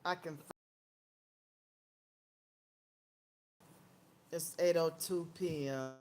I can. It's 8:02 p.m.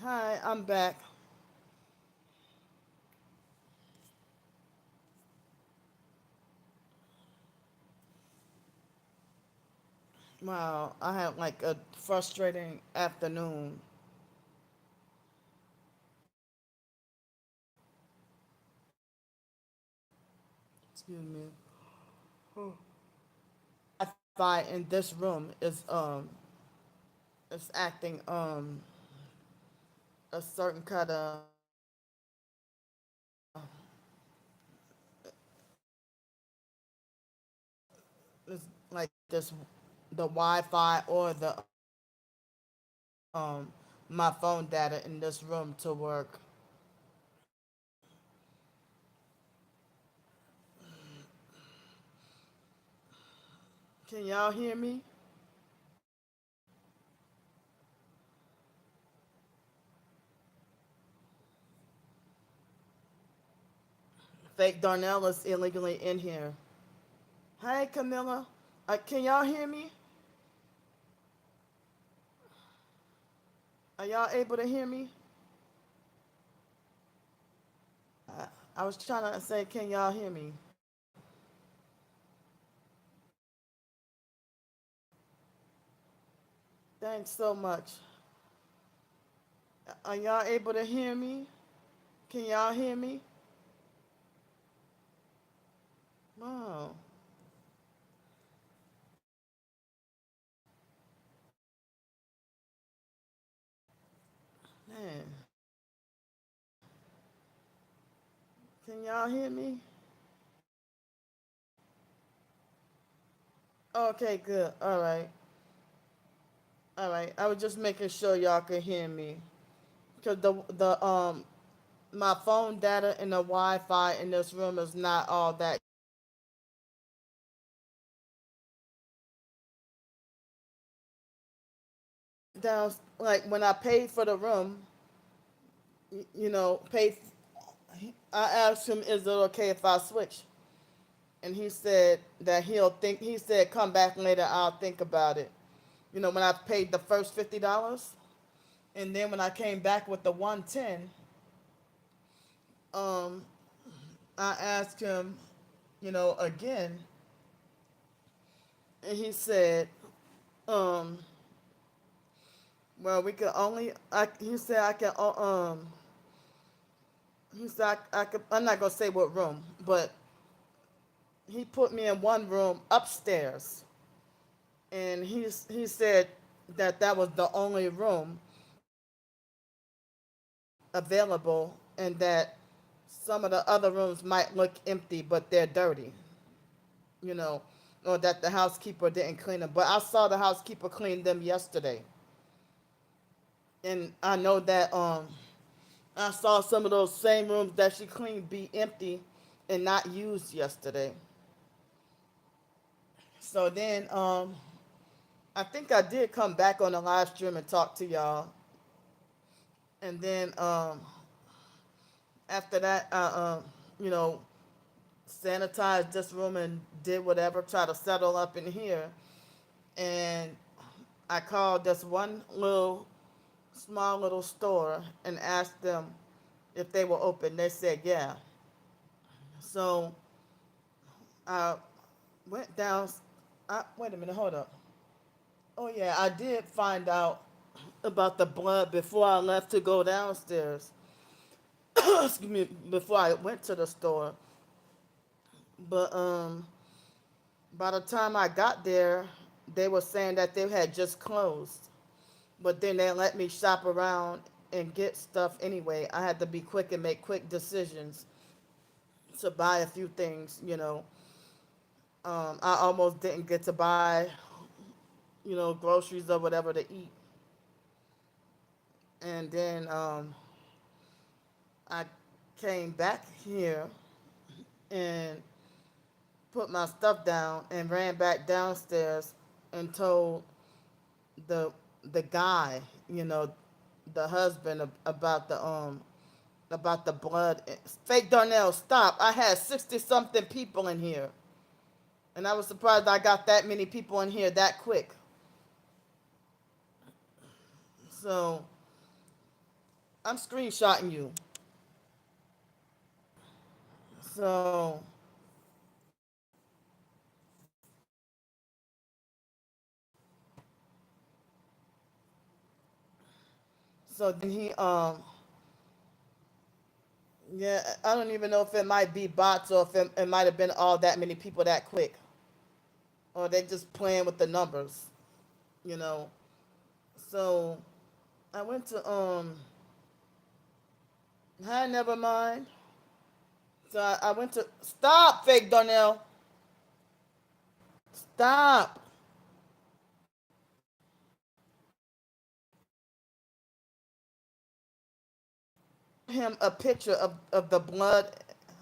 Hi, I'm back. Wow, I had like a frustrating afternoon. Excuse me. Wi-Fi in this room is acting a certain kind of it's like this the Wi-Fi or the um my phone data in this room to work. Can y'all hear me? Fake Darnell is illegally in here. Hey Camilla, can y'all hear me? Are y'all able to hear me? I was trying to say, can y'all hear me? Thanks so much. Are y'all able to hear me? Can y'all hear me? Oh, man. Can y'all hear me? Okay, good. All right. All right. I was just making sure y'all could hear me. Cause the my phone data and the Wi-Fi in this room is not all that down. Like when I paid for the room, you know, paid. I asked him, "Is it okay if I switch?" And he said that he'll think. He said, "Come back later. I'll think about it." You know, when I paid the first $50, and then when I came back with the 110, um, I asked him, you know, again, and he said, um, well, we could only. He said I can. He said I could. I'm not gonna say what room, but he put me in one room upstairs, and he said that that was the only room available, and that some of the other rooms might look empty, but they're dirty, you know, or that the housekeeper didn't clean them. But I saw the housekeeper clean them yesterday, and I know that I saw some of those same rooms that she cleaned be empty and not used yesterday. So then I think I did come back on the live stream and talk to y'all, and then after that you know, sanitized this room and did whatever, try to settle up in here. And I called this one little small little store and asked them if they were open. They said yeah. So I went down. Wait a minute, hold up. Oh yeah, I did find out about the blood before I left to go downstairs. Excuse me, before I went to the store. But by the time I got there, they were saying that they had just closed. But then they let me shop around and get stuff anyway. I had to be quick and make quick decisions to buy a few things, you know. I almost didn't get to buy, you know, groceries or whatever to eat. And then I came back here and put my stuff down and ran back downstairs and told the the guy, you know, the husband about the blood. Fake Darnell, stop! I had 60 something people in here, and I was surprised I got that many people in here that quick. So I'm screenshotting you. So so then he yeah, I don't even know if it might be bots or if it might have been all that many people that quick, or they just playing with the numbers, you know. So I went to hi, never mind. So I went to stop, fake Darnell, stop. Him a picture of the blood.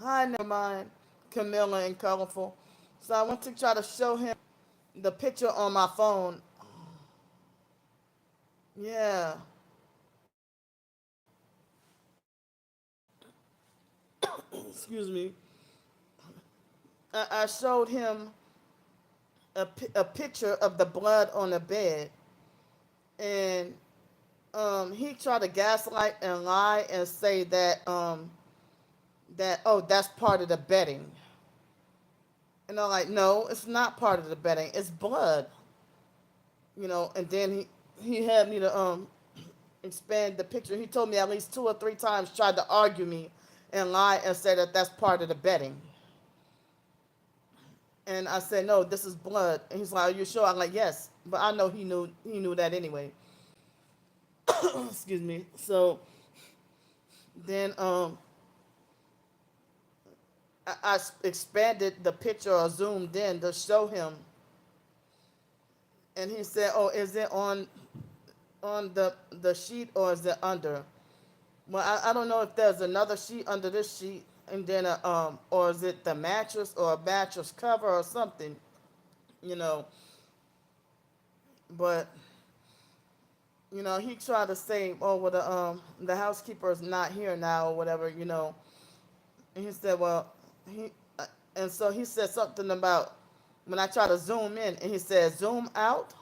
Hi, never mind, Camilla and colorful. So I went to try to show him the picture on my phone. Yeah, excuse me. I showed him a picture of the blood on the bed, and he tried to gaslight and lie and say that oh, that's part of the betting. And I'm like, no, it's not part of the betting. It's blood, you know. And then he had me to expand the picture. He told me at least 2 or 3 times, tried to argue me and lie and say that that's part of the betting. And I said, no, this is blood. And he's like, are you sure? I'm like, yes. But I know he knew that anyway. Excuse me. So then I expanded the picture or zoomed in to show him, and he said, "Oh, is it on the sheet or is it under?" Well, I don't know if there's another sheet under this sheet, and then or is it the mattress or a mattress cover or something, you know. But you know, he tried to say, "Oh, well, the housekeeper is not here now or whatever," you know. And he said, "Well, he," and so he said something about when I try to zoom in, and he said, "Zoom out."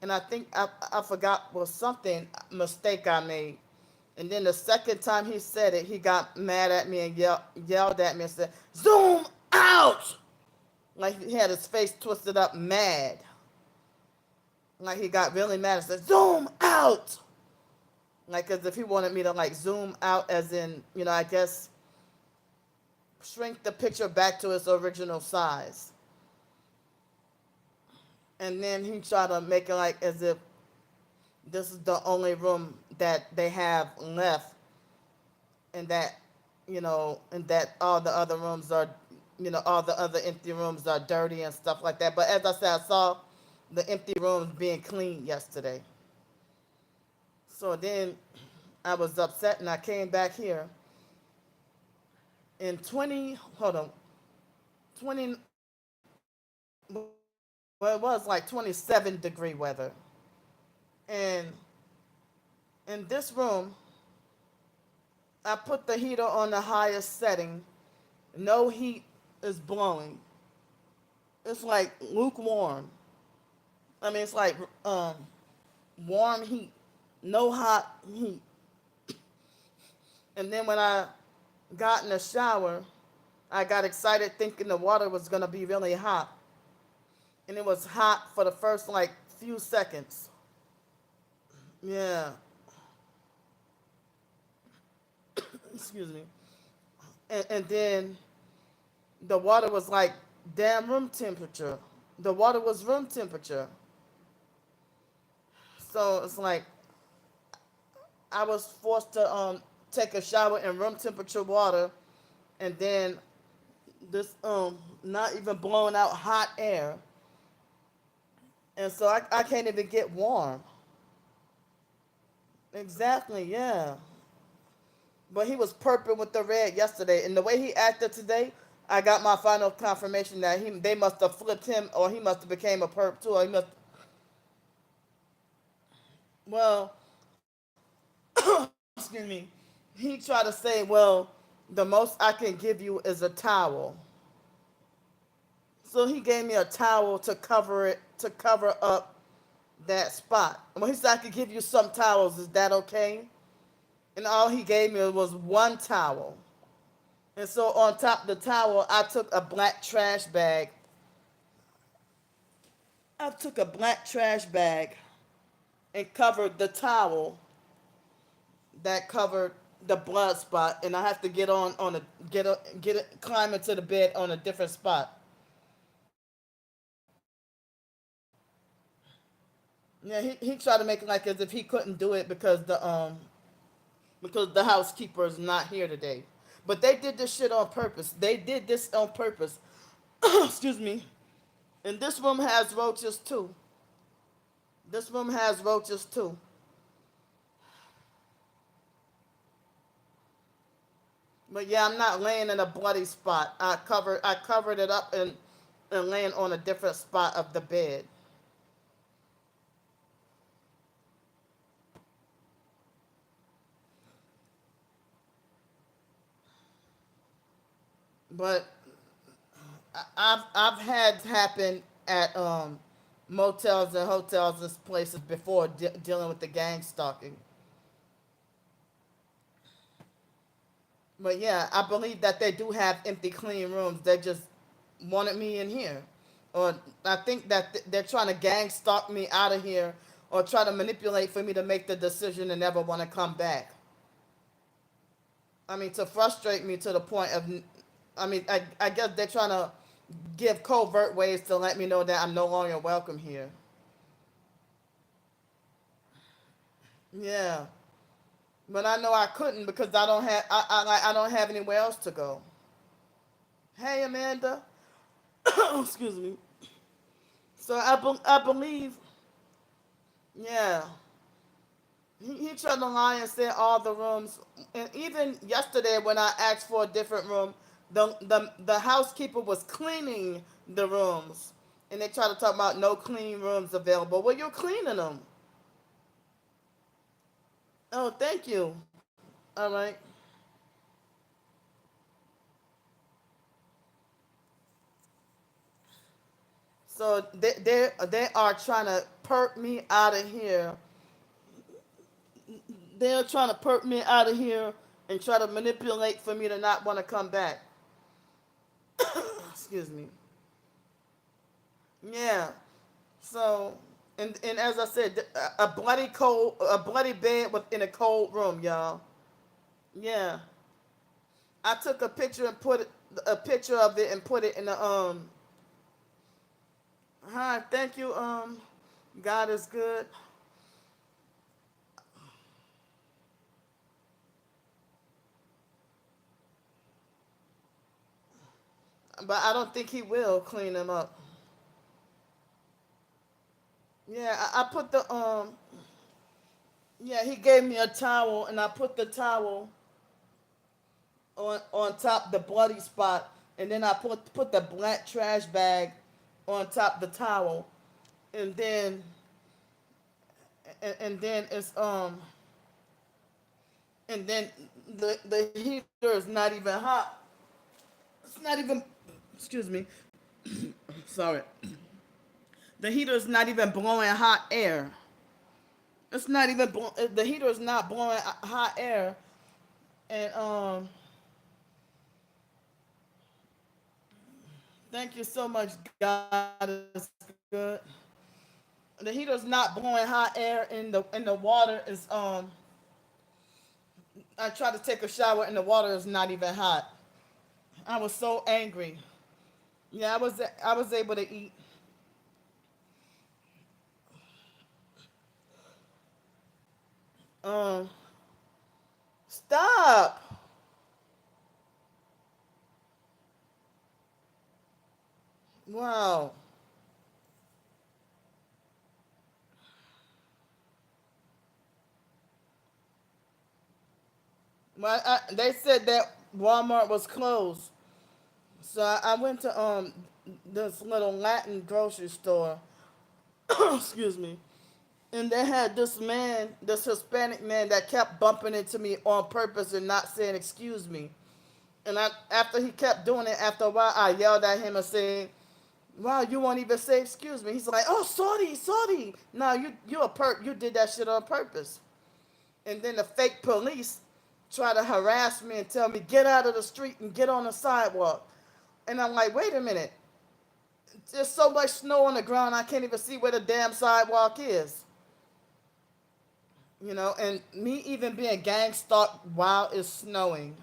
And I think I forgot was something mistake I made. And then the second time he said it, he got mad at me and yelled at me and said, "Zoom out!" Like he had his face twisted up, mad. Like he got really mad and said, "Zoom out!" Like as if he wanted me to like zoom out, as in, you know, I guess shrink the picture back to its original size. And then he tried to make it like as if this is the only room that they have left, and that, you know, and that all the other rooms are, you know, all the other empty rooms are dirty and stuff like that. But as I said, I saw the empty rooms being cleaned yesterday. So then I was upset and I came back here in 20, hold on, 20, well, it was like 27-degree weather. And in this room, I put the heater on the highest setting. No heat is blowing. It's like lukewarm. I mean, it's like warm heat. no hot heat. And then when I got in the shower, I got excited thinking the water was gonna be really hot. And it was hot for the first like few seconds. Yeah, excuse me. And then the water was like damn room temperature. The water was room temperature. So it's like I was forced to take a shower in room temperature water, and then this not even blowing out hot air, and so I can't even get warm. Exactly, yeah. But he was purple with the red yesterday, and the way he acted today, I got my final confirmation that they must have flipped him, or he must have became a perp too, or he must. Well, excuse me. He tried to say, well, the most I can give you is a towel. So he gave me a towel to cover it, to cover up that spot. When he said I could give you some towels, is that okay? And all he gave me was one towel. And so on top of the towel, I took a black trash bag. I took a black trash bag and covered the towel that covered the blood spot, and I have to climb into the bed on a different spot. Yeah, he tried to make it like as if he couldn't do it because the housekeeper is not here today. But they did this shit on purpose. They did this on purpose. Excuse me. And this room has roaches too. This room has roaches too. But yeah, I'm not laying in a bloody spot. I covered it up and laying on a different spot of the bed. But I've had happen at motels and hotels and places before dealing with the gang stalking. But yeah, I believe that they do have empty clean rooms. They just wanted me in here, or I think that they're trying to gang stalk me out of here, or try to manipulate for me to make the decision and never want to come back. I mean, to frustrate me to the point of, I mean, I guess they're trying to give covert ways to let me know that I'm no longer welcome here. Yeah, but I know I couldn't because I don't have anywhere else to go. Hey, Amanda. Excuse me. So I believe, yeah. He tried to lie and say all the rooms, and even yesterday when I asked for a different room, the housekeeper was cleaning the rooms, and they tried to talk about no clean rooms available. Well, you're cleaning them. Oh, thank you. All right. So they are trying to perk me out of here. They're trying to perk me out of here and try to manipulate for me to not want to come back. Excuse me. Yeah. So, and as I said, a bloody bed within a cold room, y'all. Yeah. I took a picture of it and put it in the Hi, thank you. God is good, but I don't think He will clean them up. Yeah, I put the Yeah, He gave me a towel, and I put the towel on top the bloody spot, and then I put the black trash bag on top the towel, and then and then it's and then the heater is not even hot. It's not even. Excuse me. Sorry. The heater is not even blowing hot air. It's not even the heater is not blowing hot air, and thank you so much. God is good. The heater's not blowing hot air, and the water is I tried to take a shower and the water is not even hot. I was so angry. Yeah, I was able to eat. Um, Stop. Wow. Well, they said that Walmart was closed, so I went to this little Latin grocery store. Excuse me. And they had this man, this Hispanic man, that kept bumping into me on purpose and not saying excuse me. And after he kept doing it, after a while, I yelled at him and said, "Wow, you won't even say excuse me." He's like, "Oh, sorry, sorry. No, you did that shit on purpose." And then the fake police try to harass me and tell me get out of the street and get on the sidewalk. And I'm like, wait a minute. There's so much snow on the ground I can't even see where the damn sidewalk is. And me even being gang stalked while it's snowing.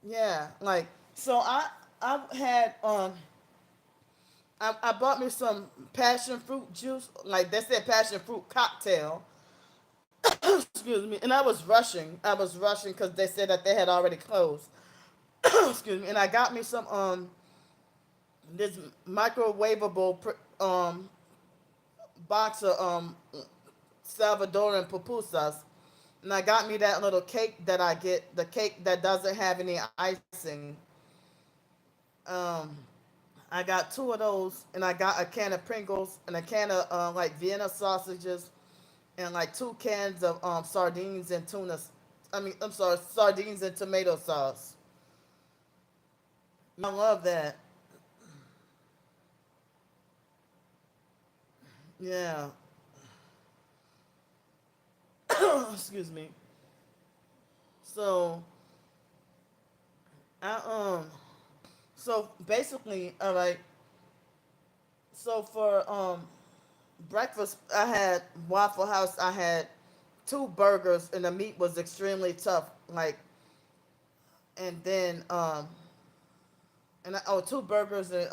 Yeah, like so I had I bought me some passion fruit juice, like they said passion fruit cocktail. Excuse me, and I was rushing because they said that they had already closed. Excuse me, and I got me some this microwavable box of Salvadoran pupusas, and I got me that little cake that I get, the cake that doesn't have any icing. Um, I got two of those, and I got a can of Pringles and a can of like Vienna sausages, and like two cans of sardines and tuna. I mean, I'm sorry, sardines and tomato sauce. Yeah, I love that. Yeah. Excuse me. So I so basically, all right. So for breakfast, I had Waffle House. I had two burgers, and the meat was extremely tough. Like, and then two burgers and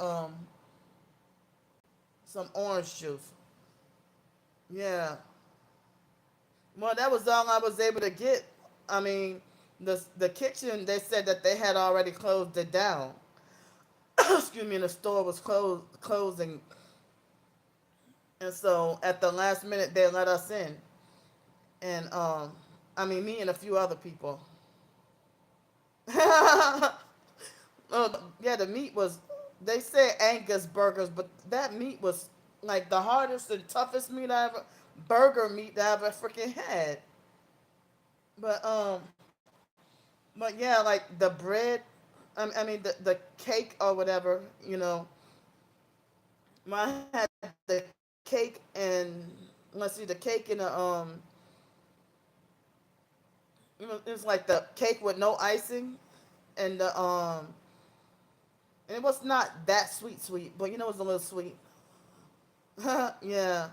some orange juice. Yeah. Well, that was all I was able to get. I mean, the kitchen, they said that they had already closed it down. Excuse me, and the store was closing, and so at the last minute they let us in, and I mean me and a few other people. Oh yeah, the meat was. They said Angus burgers, but that meat was like the hardest and toughest meat I ever burger meat that I ever freaking had. But yeah, like the bread. The cake or whatever. I had the cake and let's see, the cake and it's like the cake with no icing, and the and it was not that sweet, but it was a little sweet. Yeah.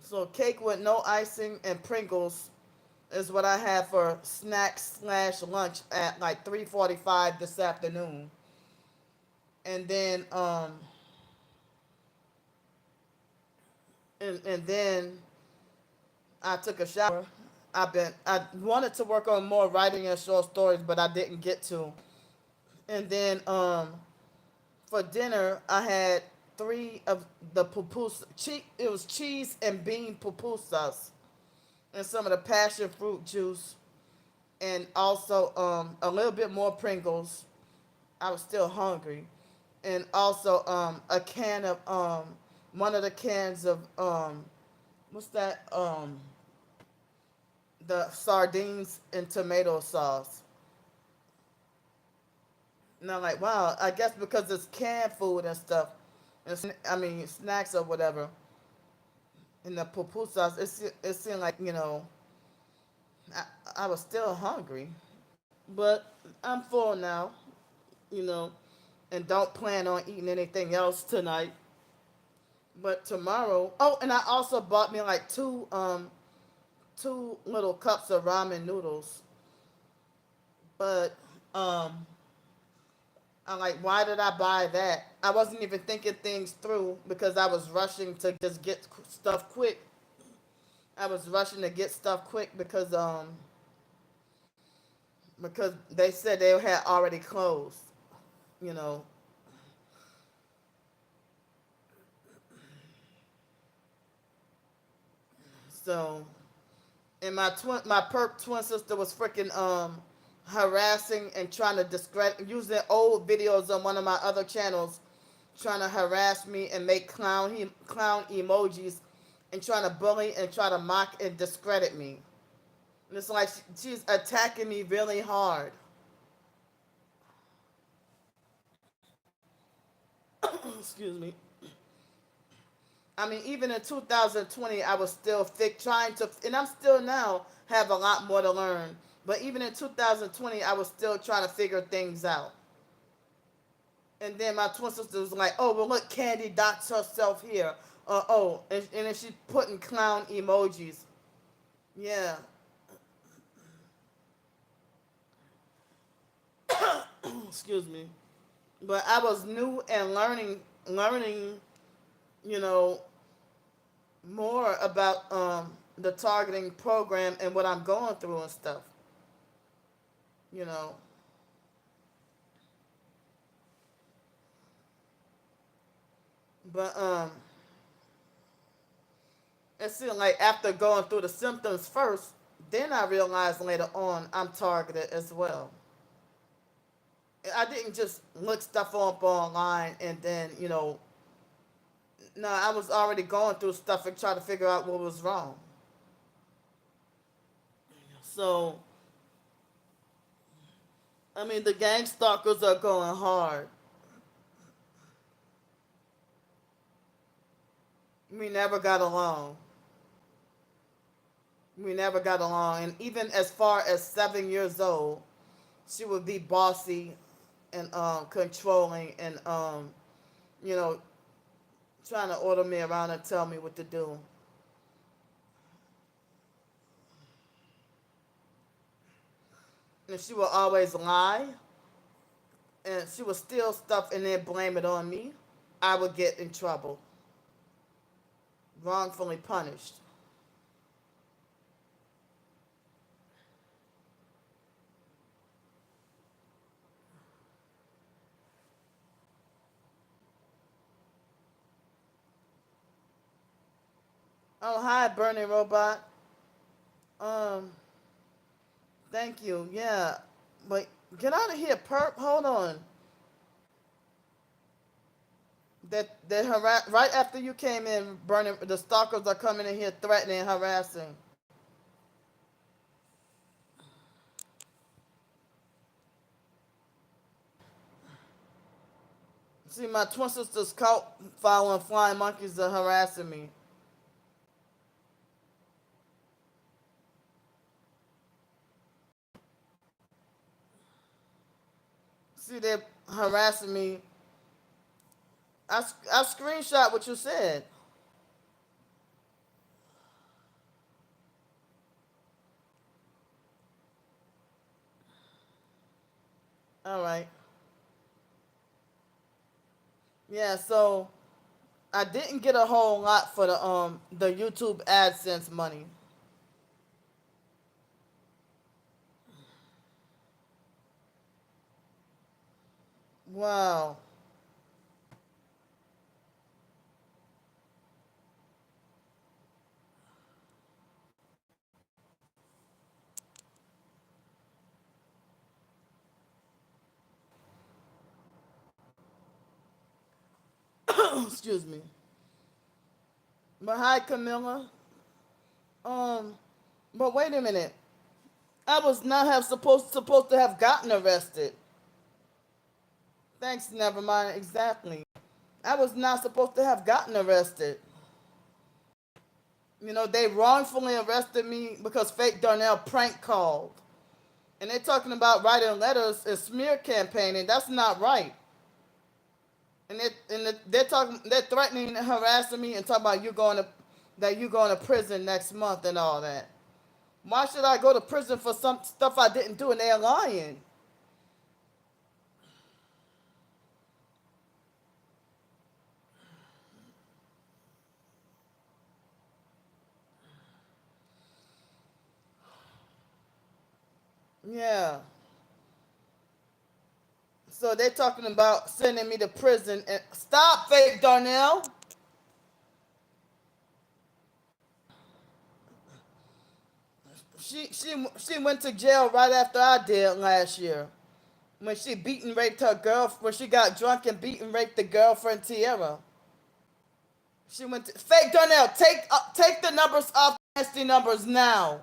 So cake with no icing and Pringles is what I had for snacks slash lunch at like 3:45 this afternoon. And then and then I took a shower. I wanted to work on more writing and short stories, but I didn't get to. And then for dinner I had three of the pupusas. It was cheese and bean pupusas, and some of the passion fruit juice, and also a little bit more Pringles. I was still hungry, and also a can of one of the cans of what's that the sardines and tomato sauce. And I'm like, wow, I guess because it's canned food and stuff, and I mean snacks or whatever. in the pupusas, it seemed like, I, I was still hungry. But I'm full now, you know, and don't plan on eating anything else tonight. But tomorrow, oh, and I also bought me like two little cups of ramen noodles. But um I'm like, why did I buy that? I wasn't even thinking things through because I was rushing to just get stuff quick. I was rushing to get stuff quick because they said they had already closed, you know. So, and my perp twin sister was freaking harassing and trying to discredit using old videos on one of my other channels, trying to harass me and make clown emojis and trying to bully and try to mock and discredit me. And it's like she's attacking me really hard. Excuse me. I mean, even in 2020, I was still trying to, and I'm still now have a lot more to learn. But even in 2020, I was still trying to figure things out. And then my twin sister was like, "Oh, well, look, Candy dots herself here. And then she putting clown emojis. Yeah, excuse me. But I was new and learning, you know, more about the targeting program and what I'm going through and stuff. You know, but it seemed like after going through the symptoms first, then I realized later on I'm targeted as well. I didn't just look stuff up online and then, no, I was already going through stuff and trying to figure out what was wrong. So, I mean, the gang stalkers are going hard. We never got along. We never got along. And even as far as 7 years old, she would be bossy and controlling and, you know, trying to order me around and tell me what to do. And she would always lie and she would steal stuff and then blame it on me. I would get in trouble, wrongfully punished. Oh, hi, Bernie Robot. Um, Thank you. Yeah, but get out of here, perp. Hold on. That right after you came in, Bernie, the stalkers are coming in here threatening and harassing. See, my twin sister's caught following flying monkeys are harassing me. See, they're harassing me. I screenshot what you said. All right. Yeah, so I didn't get a whole lot for the YouTube AdSense money. Wow. Excuse me. But hi, Camilla. Um, but wait a minute. I was not have supposed to have gotten arrested. Thanks, never mind. Exactly. I was not supposed to have gotten arrested. They wrongfully arrested me because fake Darnell prank called. And they're talking about writing letters and smear campaigning. That's not right. They're threatening and harassing me and talking about you going to prison next month and all that. Why should I go to prison for some stuff I didn't do and they're lying? Yeah. So they're talking about sending me to prison and stop, Faith Darnell. She went to jail right after I did last year when she beat and raped her girl when she got drunk and beat and raped the girlfriend Tierra. She went to Faith Darnell. Take the numbers off nasty numbers now.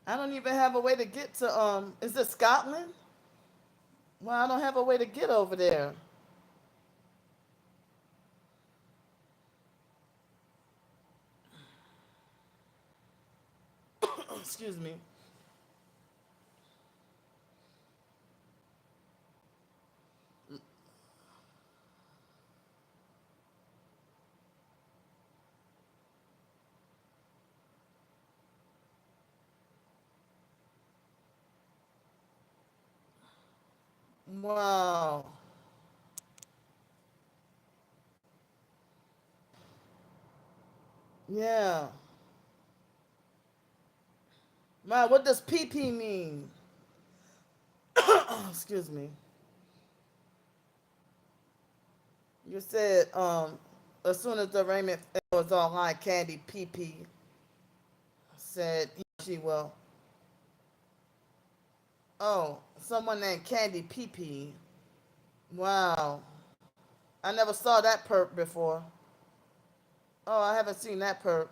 I don't even have a way to get to is it Scotland? Well, I don't have a way to get over there. Excuse me. Wow. Yeah. Wow, what does PP mean? Excuse me. You said as soon as the arraignment was online, Candy PP said she will. Oh, someone named Candy PP. Wow. I never saw that perp before. Oh, I haven't seen that perp.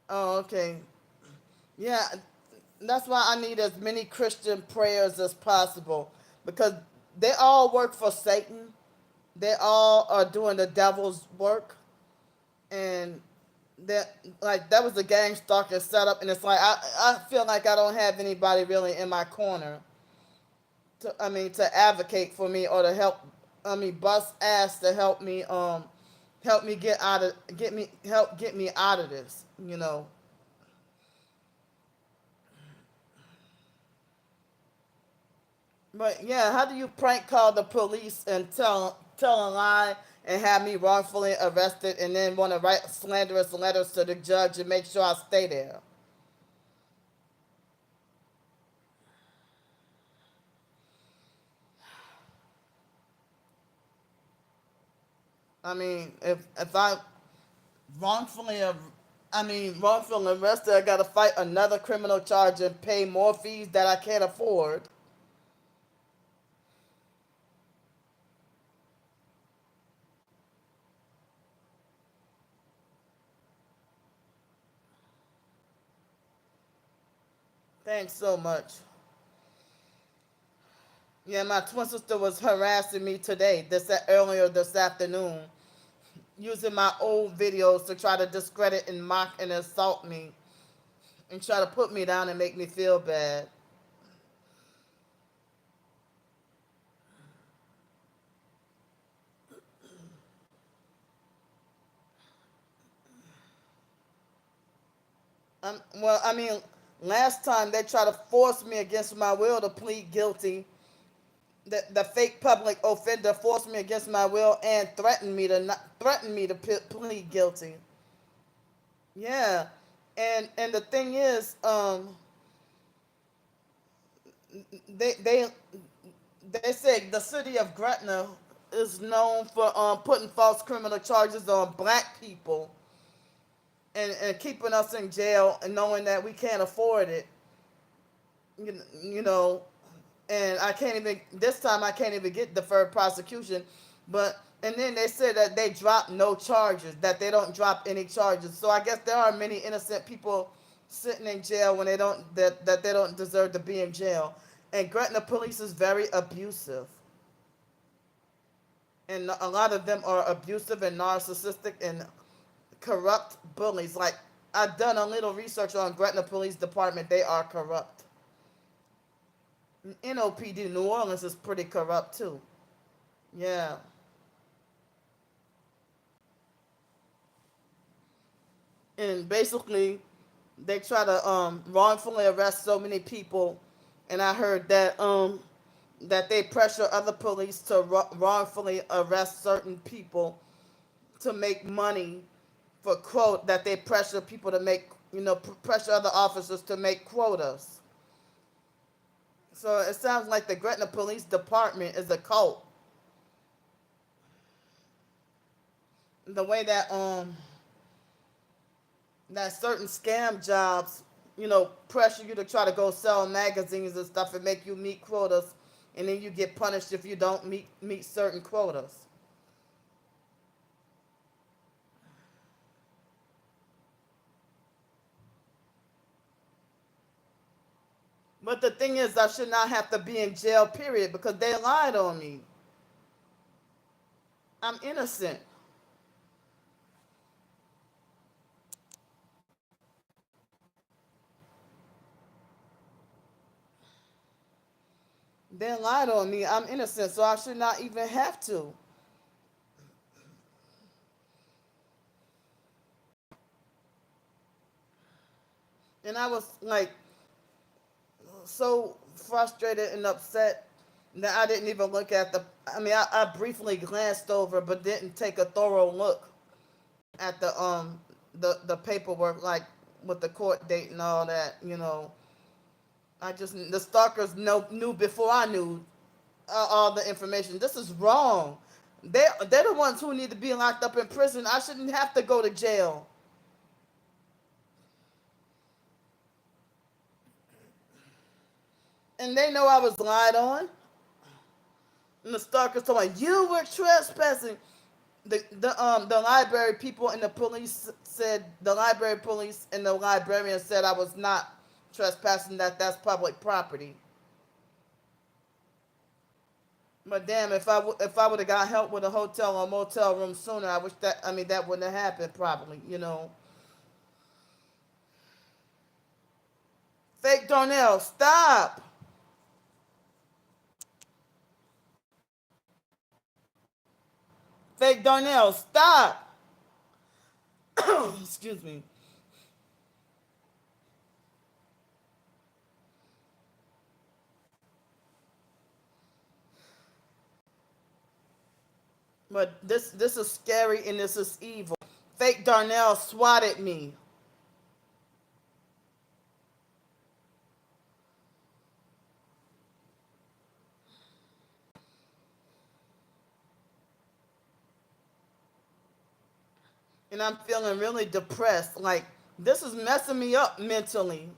Oh, okay. Yeah, that's why I need as many Christian prayers as possible because they all work for Satan. They all are doing the devil's work, and that was the gang stalker setup. And it's like I feel like I don't have anybody really in my corner to advocate for me or to help. Bust ass to help me get me out of this. But yeah, how do you prank call the police and tell a lie and have me wrongfully arrested and then want to write slanderous letters to the judge and make sure I stay there? If I wrongfully wrongfully arrested, I gotta fight another criminal charge and pay more fees that I can't afford. Thanks so much. Yeah, my twin sister was harassing me today, earlier this afternoon, using my old videos to try to discredit and mock and insult me and try to put me down and make me feel bad. Well, last time they tried to force me against my will to plead guilty. The fake public offender forced me against my will and threatened me to plead guilty. Yeah, and the thing is, they they they say the city of Gretna is known for putting false criminal charges on black people and keeping us in jail and knowing that we can't afford it. You know, and I can't even this time I can't even get deferred prosecution, but and then they said that they drop no charges, that they don't drop any charges. So I guess there are many innocent people sitting in jail when that they don't deserve to be in jail. And Gretna police is very abusive, and a lot of them are abusive and narcissistic and corrupt bullies. Like, I've done a little research on Gretna Police Department. They are corrupt. NOPD New Orleans is pretty corrupt too. Yeah. And basically they try to wrongfully arrest so many people, and I heard that they pressure other police to wrongfully arrest certain people to make money for quote that they pressure people to make, pressure other officers to make quotas. So it sounds like the Gretna Police Department is a cult. The way that certain scam jobs, pressure you to try to go sell magazines and stuff and make you meet quotas, and then you get punished if you don't meet certain quotas. But the thing is, I should not have to be in jail, period, because they lied on me. I'm innocent. They lied on me. I'm innocent, so I should not even have to. And I was like so frustrated and upset that I didn't even look at I briefly glanced over but didn't take a thorough look at the paperwork, like with the court date and all that. I just, the stalkers knew before I knew all the information. This is wrong. They're the ones who need to be locked up in prison. I shouldn't have to go to jail. And they know I was lied on. And the stalkers told me, you were trespassing. The library people and the police said, the library police and the librarian said I was not trespassing, that's public property. But damn, if I would have got help with a hotel or motel room sooner, I wish that wouldn't have happened probably. Fake Darnell, stop. Fake Darnell, stop. Excuse me. But this is scary and this is evil. Fake Darnell swatted me. And I'm feeling really depressed. Like, this is messing me up mentally.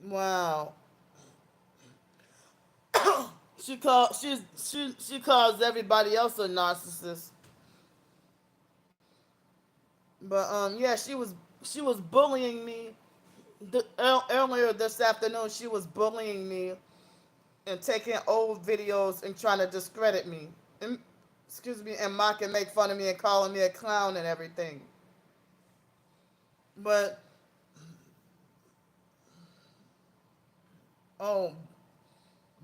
Wow. She calls everybody else a narcissist. But yeah, she was bullying me. Earlier this afternoon, she was bullying me and taking old videos and trying to discredit me. And, excuse me, and mock and make fun of me and calling me a clown and everything. But oh,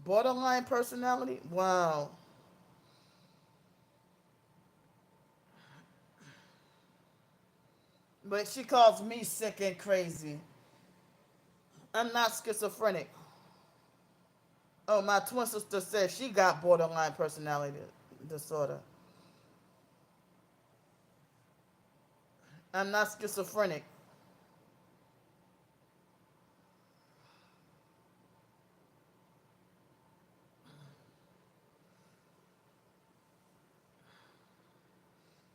borderline personality? Wow. But she calls me sick and crazy. I'm not schizophrenic. Oh, my twin sister said she got borderline personality disorder. I'm not schizophrenic.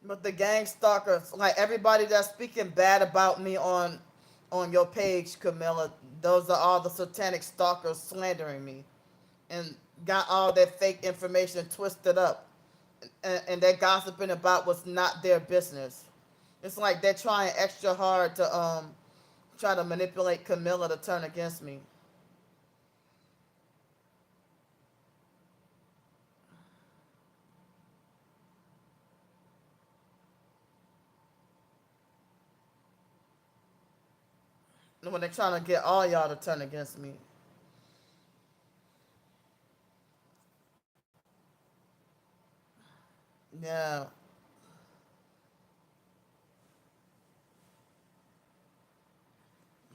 But the gang stalkers, like everybody that's speaking bad about me on your page, Camilla, those are all the satanic stalkers slandering me and got all that fake information twisted up, and they're gossiping about what's not their business. It's like they're trying extra hard to try to manipulate Camilla to turn against me. When they're trying to get all y'all to turn against me. Yeah.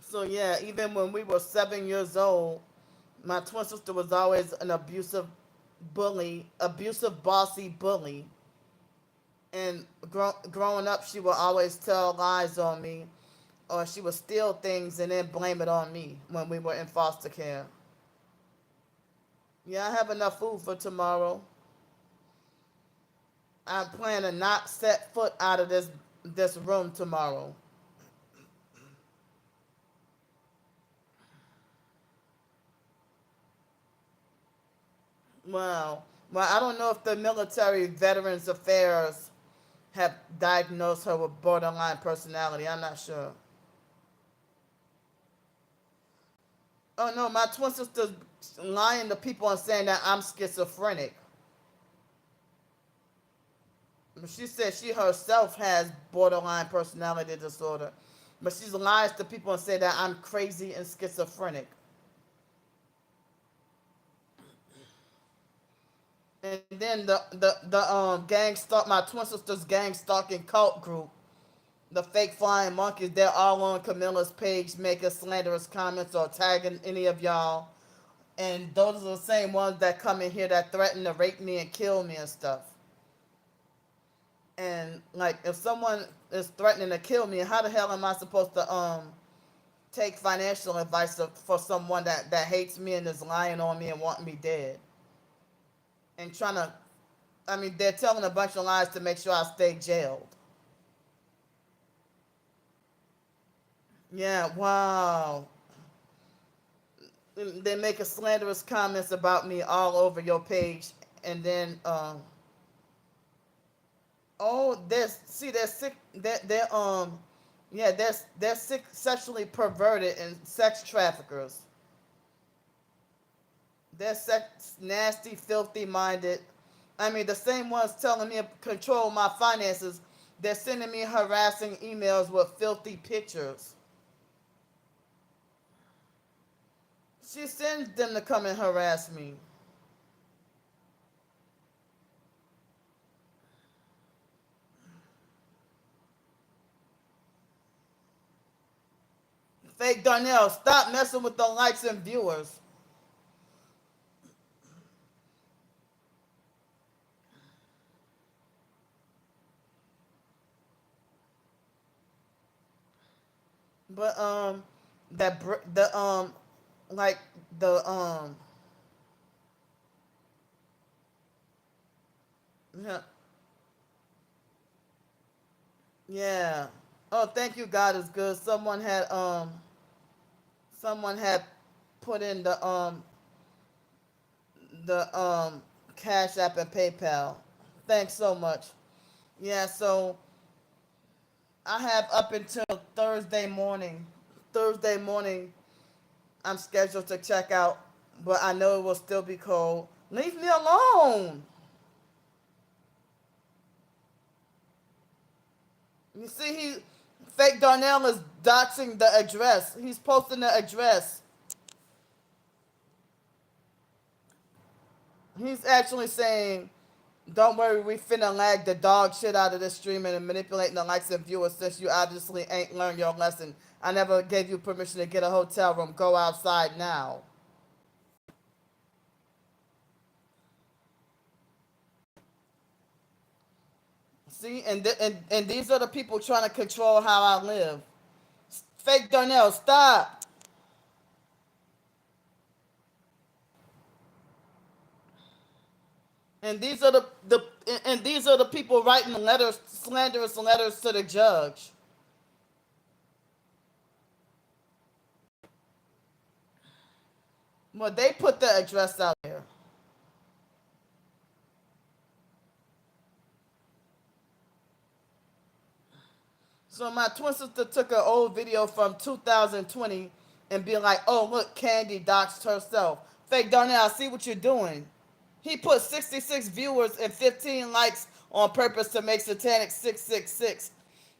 So yeah, even when we were 7 years old, my twin sister was always an abusive bully, abusive bossy bully. And growing up, she would always tell lies on me, or she would steal things and then blame it on me when we were in foster care. Yeah, I have enough food for tomorrow. I plan to not set foot out of this room tomorrow. Wow. Well, I don't know if the military Veterans Affairs have diagnosed her with borderline personality. I'm not sure. Oh no, my twin sister's lying to people and saying that I'm schizophrenic. She said she herself has borderline personality disorder, but she lies to people and say that I'm crazy and schizophrenic. And then the my twin sister's gang stalking cult group, the fake flying monkeys, they're all on Camilla's page making slanderous comments or tagging any of y'all. And those are the same ones that come in here that threaten to rape me and kill me and stuff. And like, if someone is threatening to kill me, how the hell am I supposed to take financial advice for someone that hates me and is lying on me and want me dead and trying to? I mean, they're telling a bunch of lies to make sure I stay jailed. Yeah, wow. They make slanderous comments about me all over your page, and then oh, they're sick. Yeah, they're sick, sexually perverted and sex traffickers. They're sex nasty, filthy minded. I mean, the same ones telling me to control my finances. They're sending me harassing emails with filthy pictures. She sends them to come and harass me. Fake Darnell, stop messing with the likes and viewers. But the like the yeah, yeah. Oh, thank you. God is good. Someone had put in the Cash App and PayPal. Thanks so much. Yeah, so I have up until Thursday morning. Thursday morning, I'm scheduled to check out, but I know it will still be cold. Leave me alone. You see, fake Darnell is doxing the address. He's posting the address. He's actually saying, "Don't worry, we finna lag the dog shit out of this streaming and manipulating the likes and viewers since you obviously ain't learned your lesson. I never gave you permission to get a hotel room. Go outside now." See, and these are the people trying to control how I live. Fake Darnell, stop. And these are the people writing letters, slanderous letters to the judge. Well, they put the address out there. So my twin sister took an old video from 2020 and be like, "Oh look, Candy doxed herself." Fake Darnell, I see what you're doing. He put 66 viewers and 15 likes on purpose to make Satanic 666.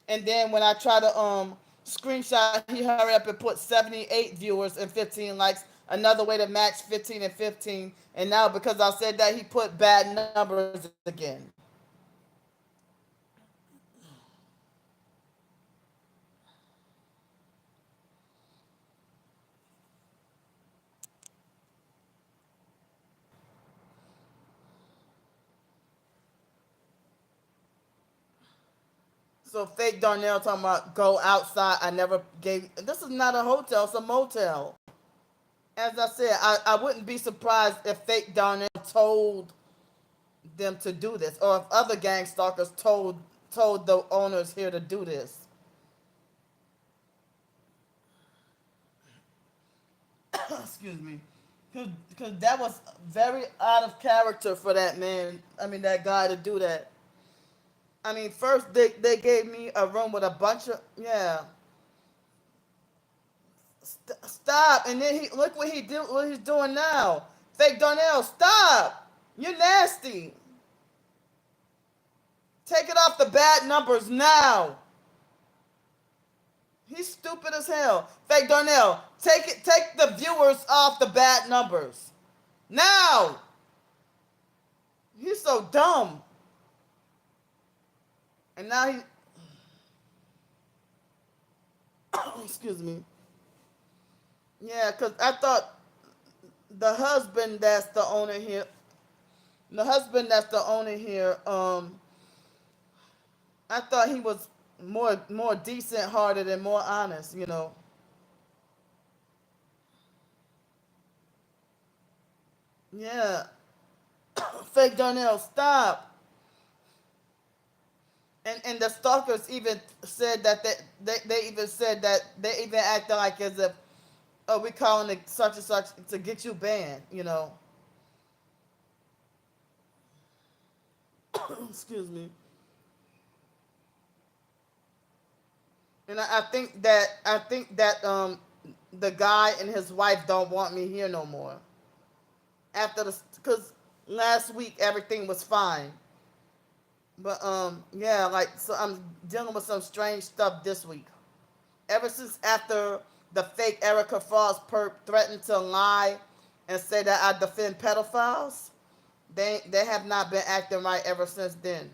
And then when I try to screenshot, he hurry up and put 78 viewers and 15 likes. Another way to match 15 and 15. And now because I said that, he put bad numbers again. So fake Darnell talking about go outside. I never gave. This is not a hotel. It's a motel. As I said, I wouldn't be surprised if fake Darnell told them to do this, or if other gang stalkers told the owners here to do this. Excuse me, because that was very out of character for that man. I mean, that guy to do that. I mean, first they gave me a room with a bunch of yeah. Stop, and then he look what he did. What he's doing now. Fake Darnell, stop. You're nasty. Take it off the bad numbers now. He's stupid as hell. Fake Darnell, take the viewers off the bad numbers. Now. He's so dumb. And now he excuse me. Yeah, cause I thought the husband that's the owner here the husband that's the owner here, I thought he was more decent hearted and more honest. Yeah. Fake Darnell, stop. And the stalkers even said that they even said that they even acted like as if, oh, we calling it such and such to get you banned. Excuse me. And I think that the guy and his wife don't want me here no more. After the because last week everything was fine. But yeah, like so I'm dealing with some strange stuff this week. Ever since after the fake Erica Frost perp threatened to lie and say that I defend pedophiles, they have not been acting right ever since then.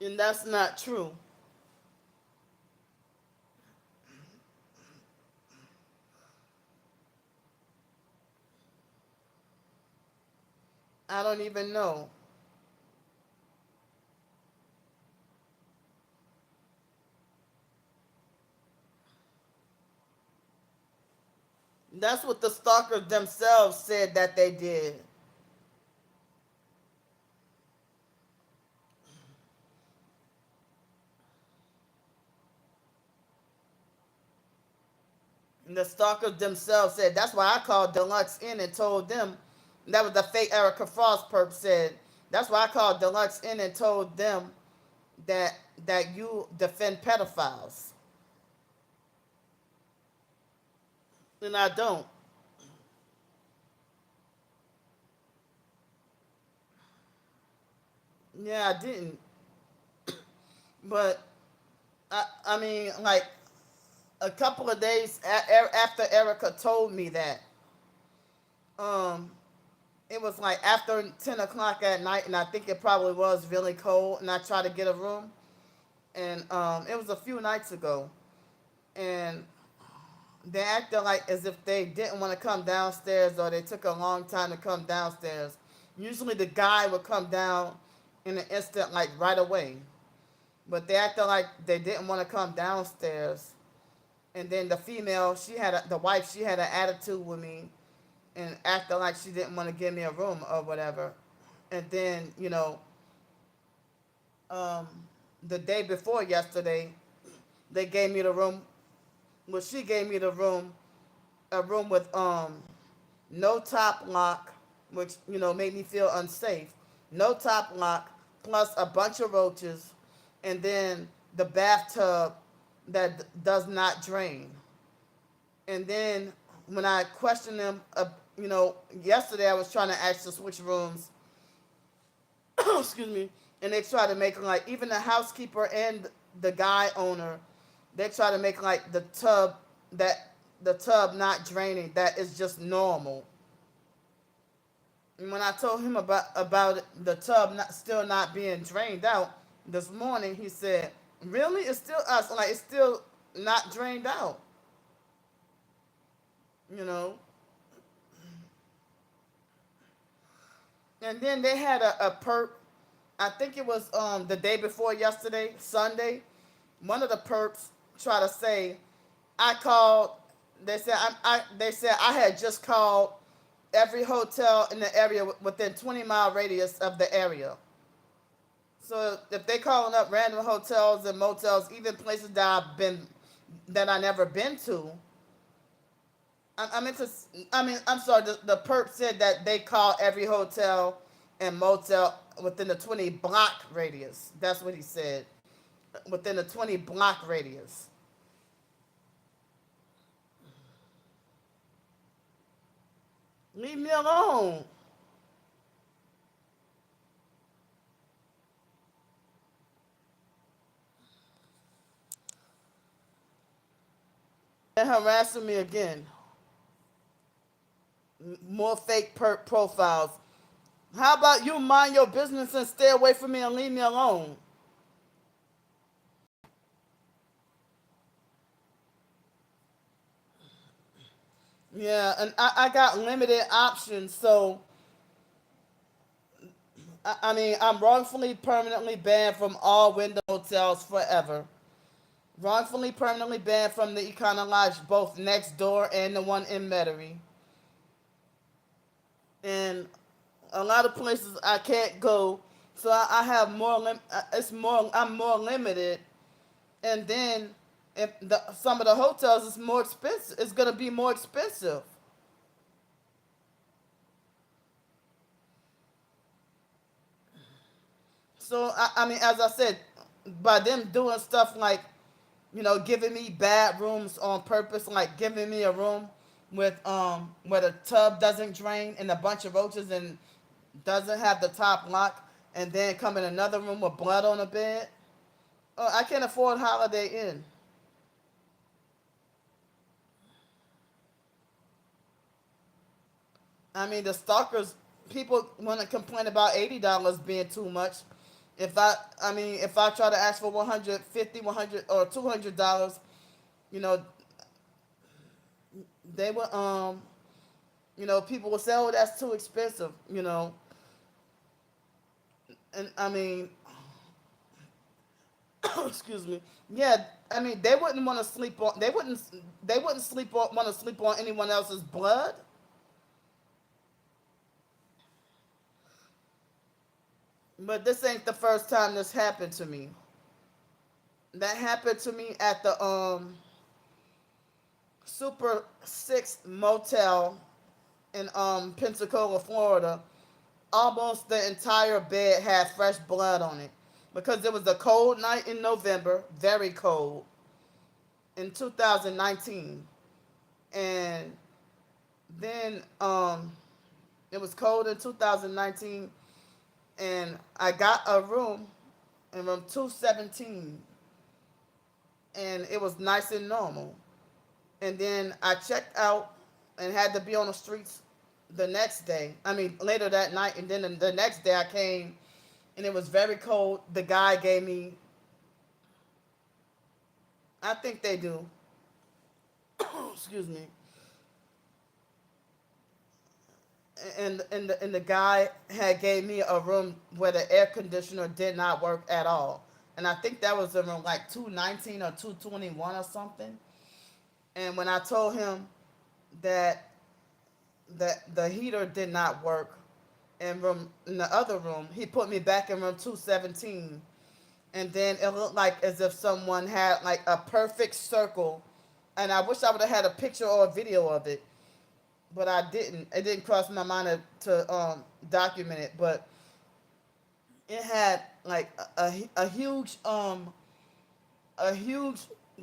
And that's not true. I don't even know. That's what the stalkers themselves said that they did. And the stalkers themselves said that's why I called Deluxe in and told them that was the fake Erica Frost perp said. That's why I called Deluxe in and told them that that you defend pedophiles. And I don't. Yeah, I didn't. But I mean, like a couple of days after Erica told me that, um, it was like after 10 o'clock at night, and I think it probably was really cold, and I tried to get a room, and it was a few nights ago, and they acted like as if they didn't want to come downstairs or they took a long time to come downstairs. Usually the guy would come down in an instant, like right away. But they acted like they didn't want to come downstairs. And then the female, the wife, she had an attitude with me. and acting like she didn't want to give me a room or whatever. And then, um, the day before yesterday, they gave me the room. Well, she gave me the room, a room with no top lock, which made me feel unsafe. No top lock, plus a bunch of roaches, and then the bathtub that does not drain. And then when I questioned them, yesterday I was trying to ask to switch rooms. Excuse me. And they try to make like even the housekeeper and the guy owner, they try to make like the tub not draining. That is just normal. And when I told him about the tub still not being drained out this morning, he said, "Really? It's still us. Like it's still not drained out." You know. And then they had a perp. I think it was the day before yesterday, Sunday. One of the perps tried to say, "I called." They said They said I had just called every hotel in the area within 20-mile radius of the area. So if they calling up random hotels and motels, even places that I never been to, I mean, I'm sorry. The perp said that they call every hotel and motel within the 20-block radius. That's what he said. Within the 20-block radius. Leave me alone. They're harassing me again. More fake perp profiles. How about you mind your business and stay away from me and leave me alone? Yeah, and I got limited options, so I mean I'm wrongfully permanently banned from all window hotels forever. Wrongfully permanently banned from the Econo Lodge, both next door and the one in Metairie. And a lot of places I can't go, so I have more. It's more. I'm more limited, and then if some of the hotels is more expensive, it's gonna be more expensive. So I mean, as I said, by them doing stuff like giving me bad rooms on purpose, like giving me a room with where the tub doesn't drain and a bunch of roaches and doesn't have the top lock, and then come in another room with blood on the bed. Oh, I can't afford Holiday Inn. I mean, the stalkers, people want to complain about $80 being too much. If I try to ask for 150, 100, or $200, you know, they will, people will say, "Oh, that's too expensive," and I mean, excuse me, yeah, I mean, they wouldn't want to sleep on, they wouldn't want to sleep on anyone else's blood. But this ain't the first time this happened to me. That happened to me at the Super Six Motel in Pensacola, Florida. Almost the entire bed had fresh blood on it because it was a cold night in November, very cold, in 2019, and then it was cold in 2019, and I got a room in room 217, and it was nice and normal. And then I checked out and had to be on the streets the next day. I mean, later that night, and then the next day I came, and it was very cold. The guy gave me, I think they do, excuse me, and the guy had gave me a room where the air conditioner did not work at all, and I think that was in room like 219 or 221 or something. And when I told him that that the heater did not work in the other room. He put me back in room 217, and then it looked like as if someone had like a perfect circle, and I wish I would have had a picture or a video of it, but I didn't. It didn't cross my mind to document it, but it had like a huge a huge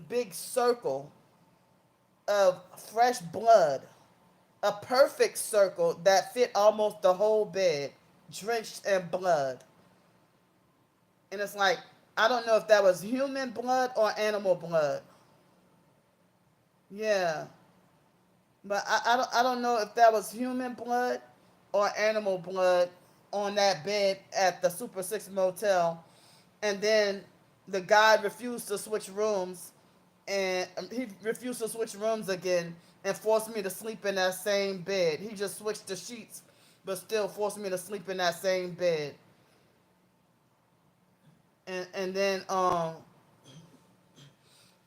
big circle of fresh blood, a perfect circle that fit almost the whole bed, drenched in blood. And it's like, I don't know if that was human blood or animal blood. Yeah. But I don't know if that was human blood or animal blood on that bed at the Super 6 Motel. And then the guy refused to switch rooms, and he refused to switch rooms again and forced me to sleep in that same bed. He just switched the sheets, but still forced me to sleep in that same bed. And then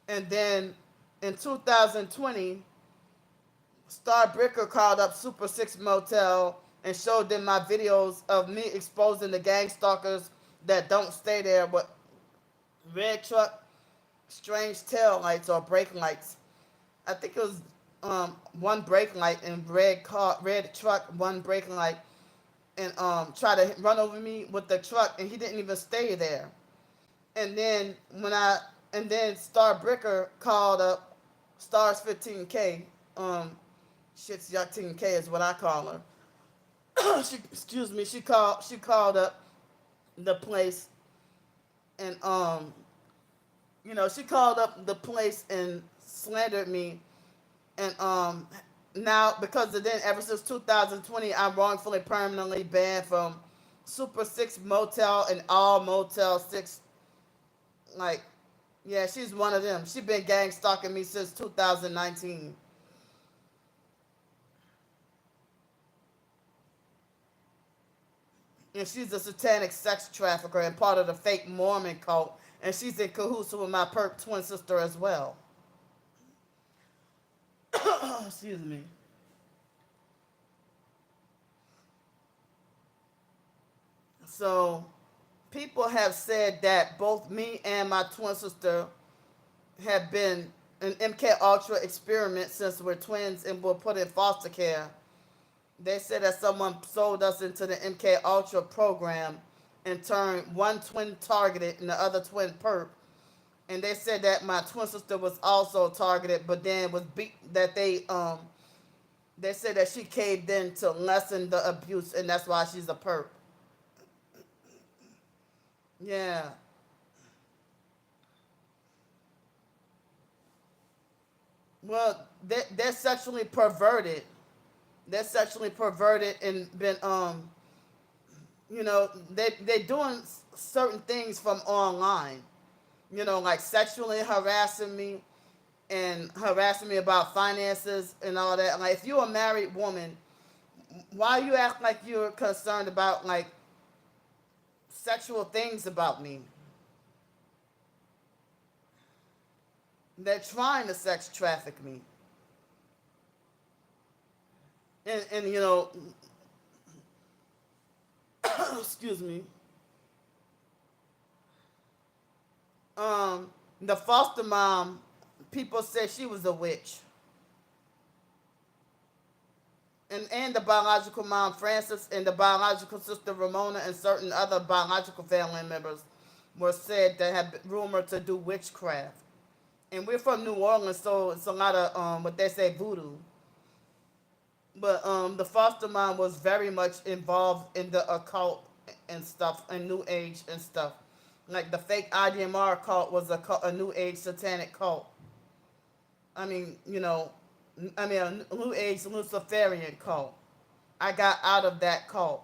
and then in 2020, Starbricker called up Super 6 Motel and showed them my videos of me exposing the gang stalkers that don't stay there with red truck, strange tail lights or brake lights. I think it was one brake light and red truck, one brake light, and try to run over me with the truck, and he didn't even stay there. And then Starbricker called up Stars 15K. Shit's Yuck 10K is what I call her. Excuse me. She called up the place, and she called up the place and slandered me, and now because of then ever since 2020, I'm wrongfully permanently banned from Super 6 Motel and all Motel 6. Like, yeah, she's one of them. She been gang stalking me since 2019. And she's a satanic sex trafficker and part of the fake Mormon cult. And she's in cahoots with my perp twin sister as well. Excuse me. So, people have said that both me and my twin sister have been an MK Ultra experiment since we're twins and were put in foster care. They said that someone sold us into the MK Ultra program and turned one twin targeted and the other twin perp. And they said that my twin sister was also targeted, but then was beat. That they said that she caved in to lessen the abuse, and that's why she's a perp. Yeah. Well, they're sexually perverted. They're sexually perverted and been they doing certain things from online. Like sexually harassing me and harassing me about finances and all that. Like, if you're a married woman, why you act like you're concerned about like sexual things about me? They're trying to sex traffic me. And excuse me. The foster mom, people said she was a witch. And the biological mom Frances and the biological sister Ramona and certain other biological family members were said to have been rumored to do witchcraft. And we're from New Orleans, so it's a lot of what they say voodoo. But the foster mom was very much involved in the occult and stuff, and New Age and stuff. Like the fake IDMR cult was a New Age satanic cult. I mean, a New Age Luciferian cult. I got out of that cult.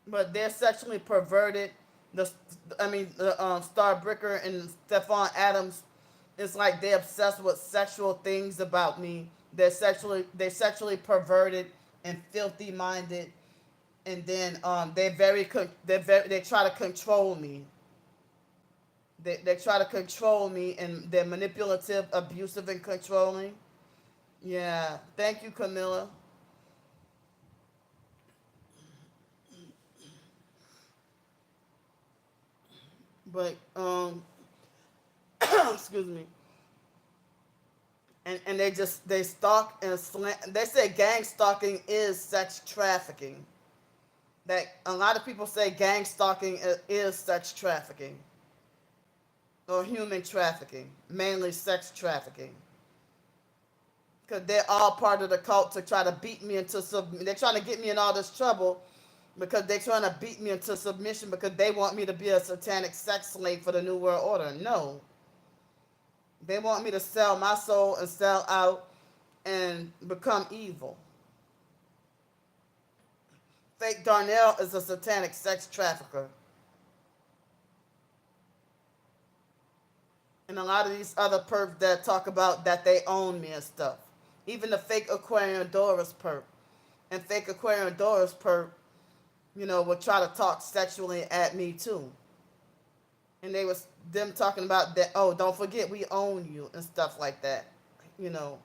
But they're sexually perverted. The Starbricker and Stephon Adams, it's like they're obsessed with sexual things about me. They're sexually perverted and filthy minded, and then they try to control me. They try to control me, and they're manipulative, abusive, and controlling. Yeah, thank you, Camilla. But excuse me. And they stalk and they say gang stalking is sex trafficking. That a lot of people say gang stalking is sex trafficking or human trafficking, mainly sex trafficking. Because they're all part of the cult to try to beat me into they're trying to get me in all this trouble because they're trying to beat me into submission because they want me to be a satanic sex slave for the New World Order. No, they want me to sell my soul and sell out and become evil. Fake Darnell is a satanic sex trafficker. And a lot of these other perps that talk about that they own me and stuff. Even the fake Aquarian Doris perp. And fake Aquarian Doris perp, will try to talk sexually at me too. And they was them talking about that, oh, don't forget we own you and stuff like that. You know.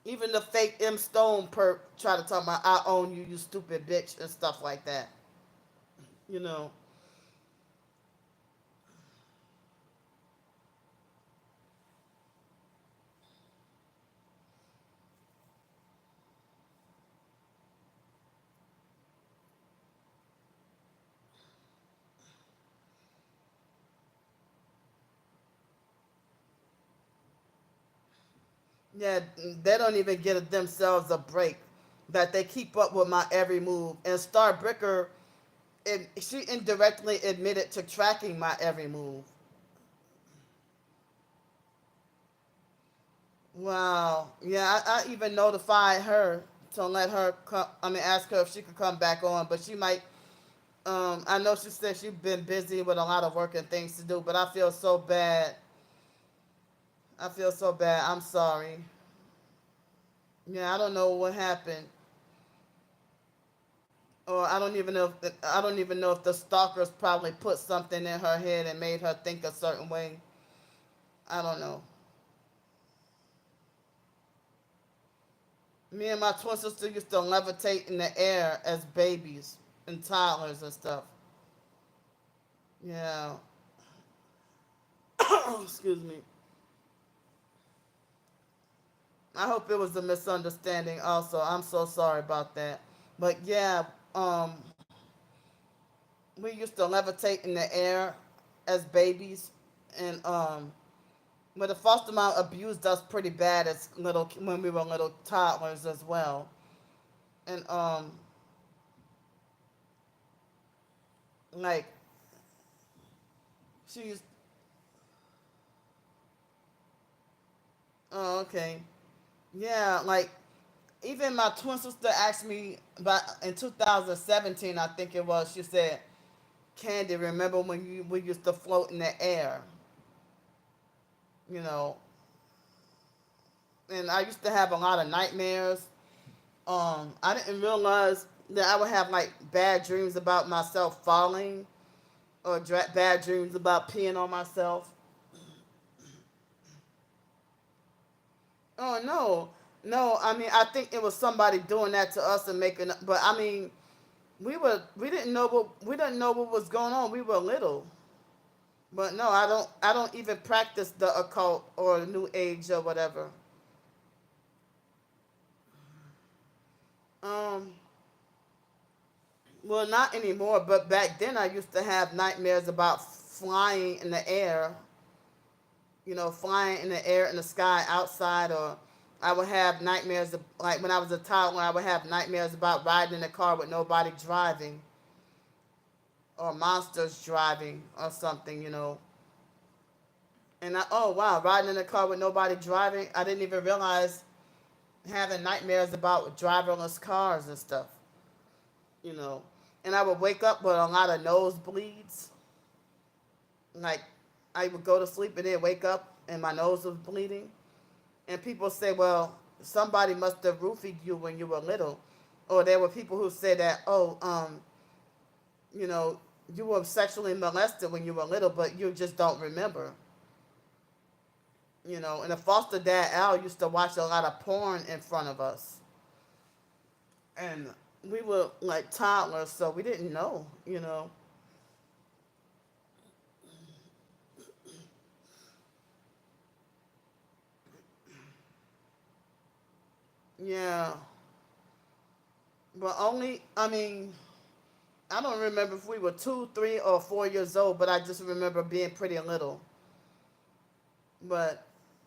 Even the fake M Stone perp try to talk about I own you, you stupid bitch and stuff like that. You know. Yeah, they don't even get themselves a break. That they keep up with my every move. And Star Bricker, she indirectly admitted to tracking my every move. Wow. Yeah, I even notified her to let her come. I mean, ask her if she could come back on, but she might. I know she said she's been busy with a lot of work and things to do, but I feel so bad. I feel so bad. I'm sorry. Yeah, I don't know what happened, or I don't even know if the stalkers probably put something in her head and made her think a certain way. I don't know. Me and my twin sister used to levitate in the air as babies and toddlers and stuff. Yeah. Excuse me. I hope it was a misunderstanding also. I'm so sorry about that. But yeah, um, we used to levitate in the air as babies, and but the foster mom abused us pretty bad as little when we were little toddlers as well. And like she used, oh, okay, yeah, like even my twin sister asked me about in 2017, I think it was. She said, "Candy, remember when we used to float in the air?" You know, and I used to have a lot of nightmares. I didn't realize that I would have like bad dreams about myself falling or bad dreams about peeing on myself. Oh no, no. I mean, I think it was somebody doing that to us and making. But I mean, we didn't know what was going on. We were little. But no, I don't even practice the occult or the new age or whatever. Um, well, not anymore, but back then I used to have nightmares about flying in the air, flying in the air in the sky outside, or I would have nightmares like when I was a toddler, I would have nightmares about riding in a car with nobody driving or monsters driving or something. And oh wow, riding in a car with nobody driving, I didn't even realize having nightmares about driverless cars and stuff, you know. And I would wake up with a lot of nosebleeds. Like I would go to sleep and then wake up and my nose was bleeding. And people say, well, somebody must have roofied you when you were little. Or there were people who said that, oh, you know, you were sexually molested when you were little, but you just don't remember. And the foster dad Al used to watch a lot of porn in front of us, and we were like toddlers, so we didn't know. Yeah, but only I mean I don't remember if we were 2, 3, or 4 years old, but I just remember being pretty little. But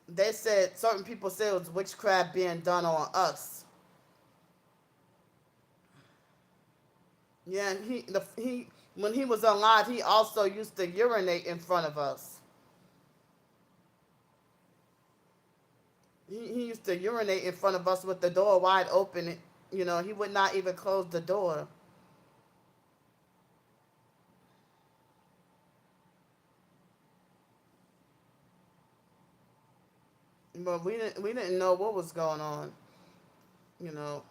they said certain people said it was witchcraft being done on us. Yeah, and he when he was alive, he also used to urinate in front of us. He used to urinate in front of us with the door wide open. He would not even close the door. But we didn't know what was going on. You know.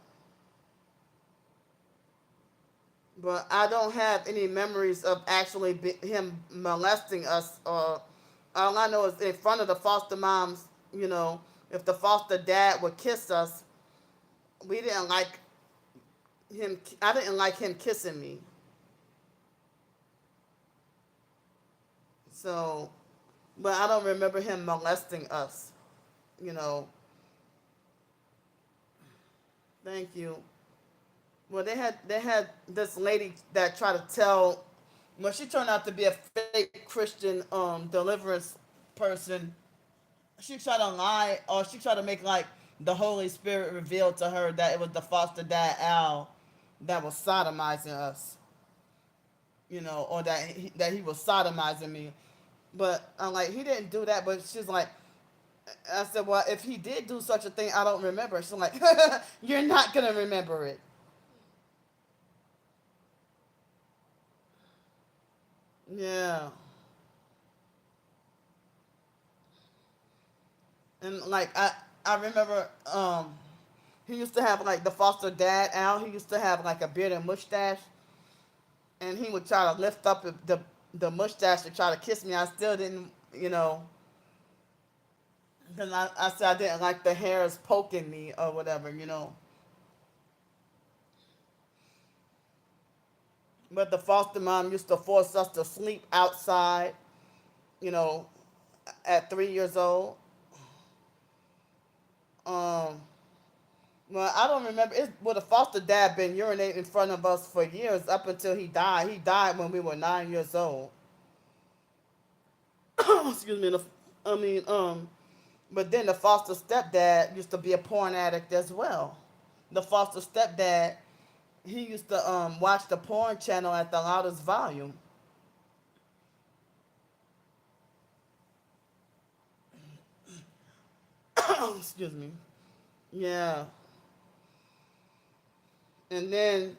But I don't have any memories of actually him molesting us. Or all I know is in front of the foster moms. If the foster dad would kiss us, we didn't like him. I didn't like him kissing me. So, but I don't remember him molesting us. You know. Thank you. Well, they had this lady that tried to tell. Well, she turned out to be a fake Christian deliverance person. She tried to lie, or she tried to make like the Holy Spirit revealed to her that it was the foster dad Al that was sodomizing us. Or that he was sodomizing me. But I'm like, he didn't do that. But she's like, I said, well, if he did do such a thing, I don't remember. She's like, you're not gonna remember it. Yeah. And like I remember he used to have like the foster dad Al. He used to have like a beard and mustache, and he would try to lift up the mustache to try to kiss me. I still didn't, because I said I didn't like the hairs poking me or whatever. But the foster mom used to force us to sleep outside, you know, at 3 years old. Um, well, I don't remember. Well, the foster dad been urinating in front of us for years up until he died. He died when we were 9 years old. Excuse me. I mean, but then the foster stepdad used to be a porn addict as well. The foster stepdad, he used to watch the porn channel at the loudest volume. Excuse me. Yeah. And then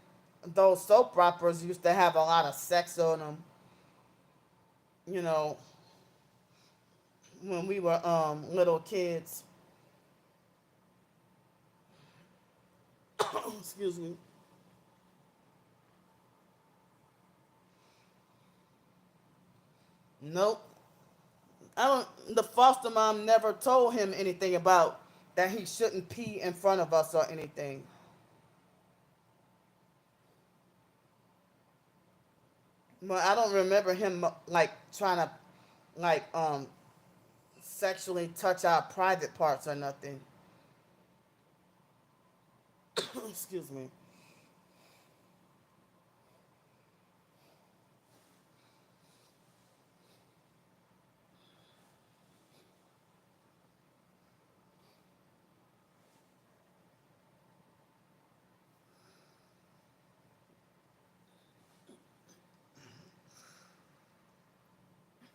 those soap operas used to have a lot of sex on them. You know, when we were little kids. Excuse me. Nope. I don't. The foster mom never told him anything about that he shouldn't pee in front of us or anything. But I don't remember him like trying to like sexually touch our private parts or nothing. Excuse me.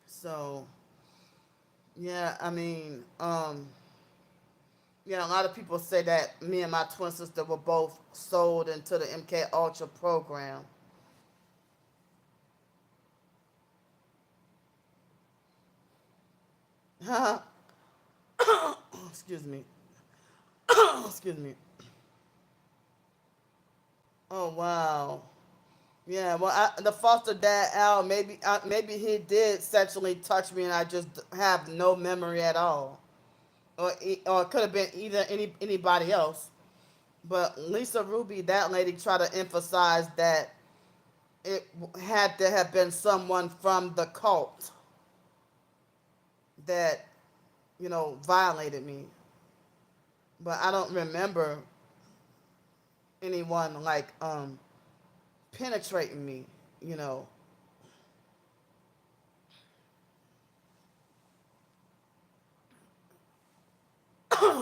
So yeah, I mean, yeah, a lot of people say that me and my twin sister were both sold into the MK Ultra program. Excuse me. Excuse me. Oh wow. Yeah, well, the foster dad Al, maybe he did sexually touch me, and I just have no memory at all, or it could have been either anybody else. But Lisa Ruby, that lady, tried to emphasize that it had to have been someone from the cult that violated me. But I don't remember anyone like penetrating me. You know,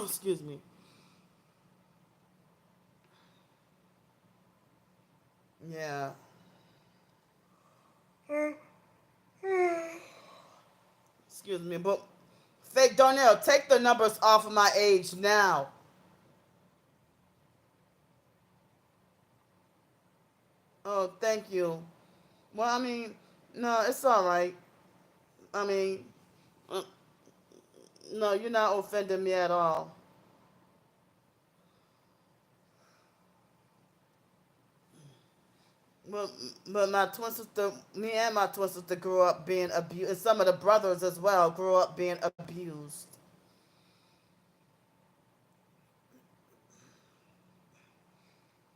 excuse me. Yeah. Excuse me, but fake Darnell, take the numbers off of my age now. Oh, thank you. Well, I mean, no, it's all right. I mean, uh, no, you're not offending me at all. But, but my twin sister, me and my twin sister grew up being abused, and some of the brothers as well grew up being abused.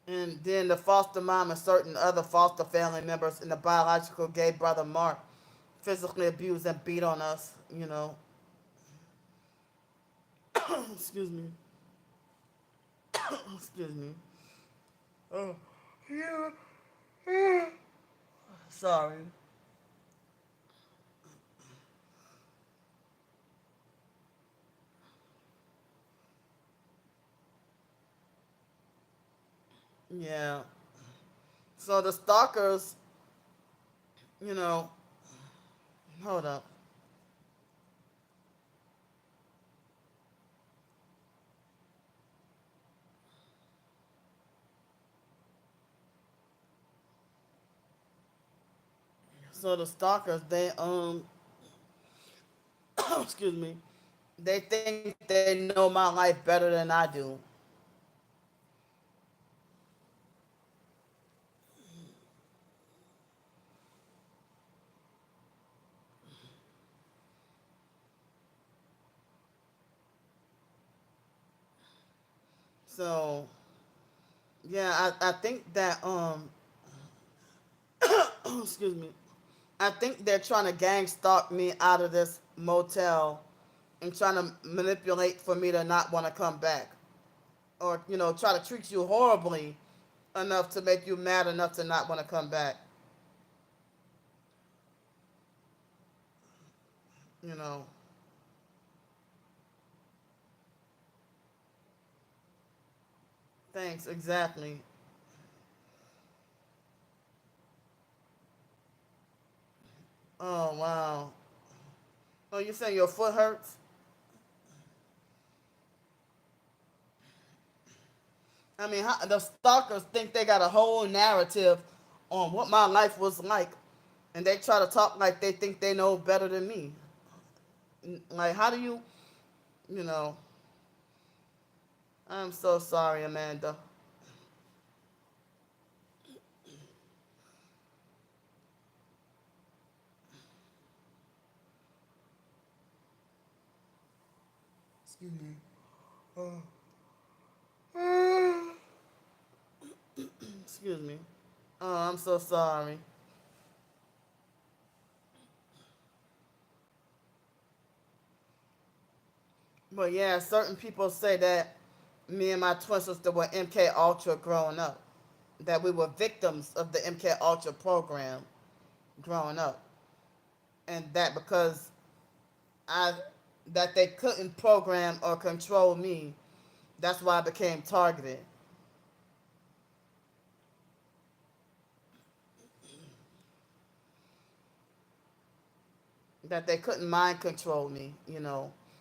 And then the foster mom and certain other foster family members and the biological gay brother Mark physically abused and beat on us. Excuse me. Excuse me. Oh, yeah. Sorry. Yeah. So the stalkers, you know, hold up. So the stalkers, they excuse me, they think they know my life better than I do. So yeah, I think that excuse me, I think they're trying to gang stalk me out of this motel and trying to manipulate for me to not want to come back, or try to treat you horribly enough to make you mad enough to not want to come back. You know. Thanks. Exactly. Oh wow. Oh, you saying your foot hurts? I mean, the stalkers think they got a whole narrative on what my life was like, and they try to talk like they think they know better than me. Like, how do you, you know? I'm so sorry, Amanda. Excuse me. Oh. Excuse me. Oh, I'm so sorry. But yeah, certain people say that me and my twin sister were MK Ultra growing up. That we were victims of the MK Ultra program growing up, and that because I that they couldn't program or control me, that's why I became targeted. That they couldn't mind control me.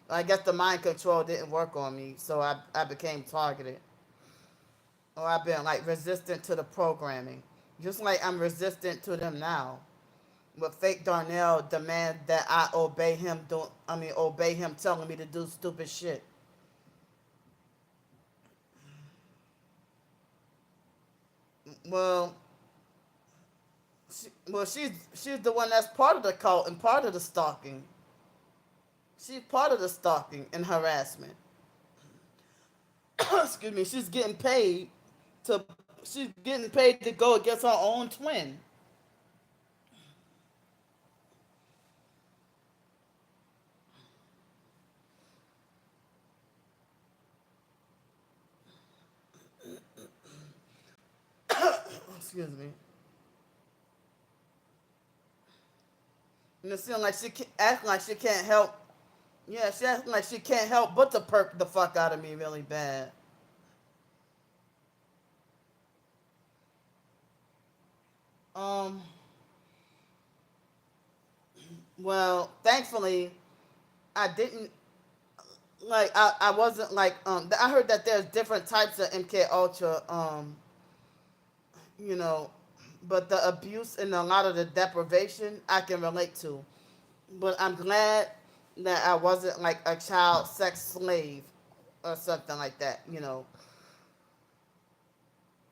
I guess the mind control didn't work on me, so I became targeted. Or I've been like resistant to the programming. Just like I'm resistant to them now. But fake Darnell demand that I obey him telling me to do stupid shit. Well, She's the one that's part of the cult and part of the stalking. She's part of the stalking and harassment. Excuse me. To she's getting paid to go against her own twin. Excuse me. And it seems like act like she can't help. Yeah, she acting like she can't help but to perk the fuck out of me really bad. Um, well, thankfully, I didn't I wasn't I heard that there's different types of MK Ultra, you know, but the abuse and a lot of the deprivation I can relate to. But I'm glad that I wasn't like a child sex slave or something like that, you know.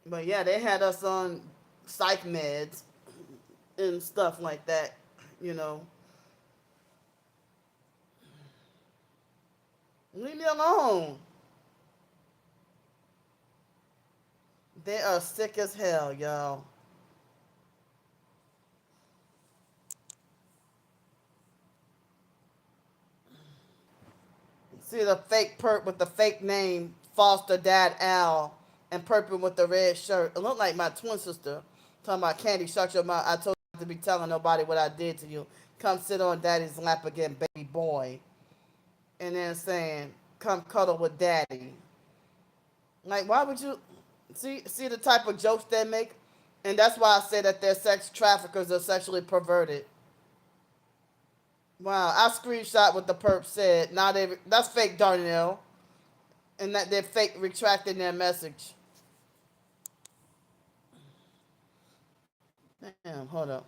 But yeah, they had us on psych meds and stuff like that, you know. Leave me alone. They are sick as hell, y'all. See the fake perp with the fake name, Foster Dad Al, and perping with the red shirt. It looked like my twin sister. Talking about Candy, shut your mouth. I told you not to be telling nobody what I did to you. Come sit on daddy's lap again, baby boy. And then saying, come cuddle with daddy. Like, why would you see the type of jokes they make? And that's why I say that they're sex traffickers or sexually perverted. Wow, I screenshot what the perp said. Now that's fake Darnell. And that they're fake retracting their message. Damn, hold up.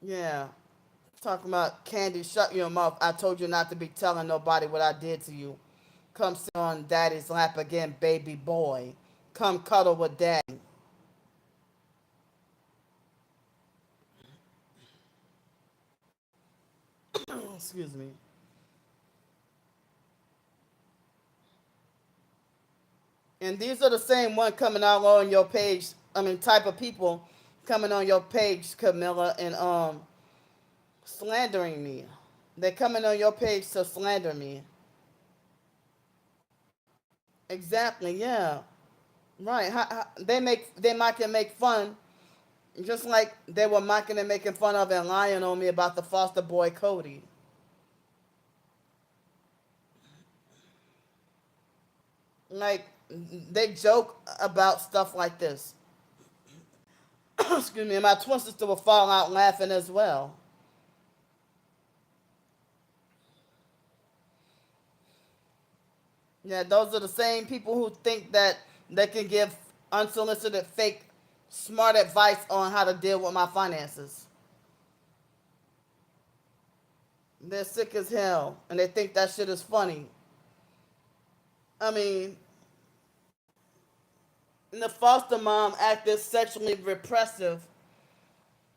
Yeah. Talking about Candy, shut your mouth. I told you not to be telling nobody what I did to you. Come sit on daddy's lap again, baby boy. Come cuddle with daddy. Excuse me. And these are the same one coming out on your page. I mean, type of people coming on your page, Camilla, and slandering me. They're coming on your page to slander me. Exactly. Yeah. Right. They might can make fun, just like they were mocking and making fun of and lying on me about the foster boy Cody. Like they joke about stuff like this. Excuse me. And my twin sister will fall out laughing as well. Yeah, those are the same people who think that they can give unsolicited, fake, smart advice on how to deal with my finances. They're sick as hell, and they think that shit is funny. I mean, and the foster mom acted sexually repressive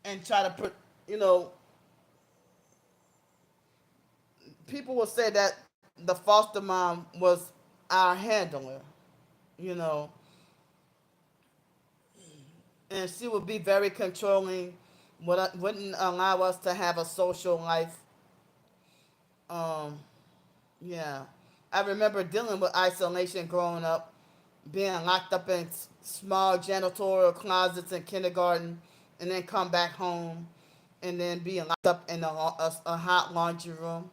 and try to put, you know, people will say that the foster mom was our handler, you know, and she would be very controlling, wouldn't allow us to have a social life. Um, yeah, I remember dealing with isolation growing up, being locked up in small janitorial closets in kindergarten, and then come back home, and then being locked up in a hot laundry room.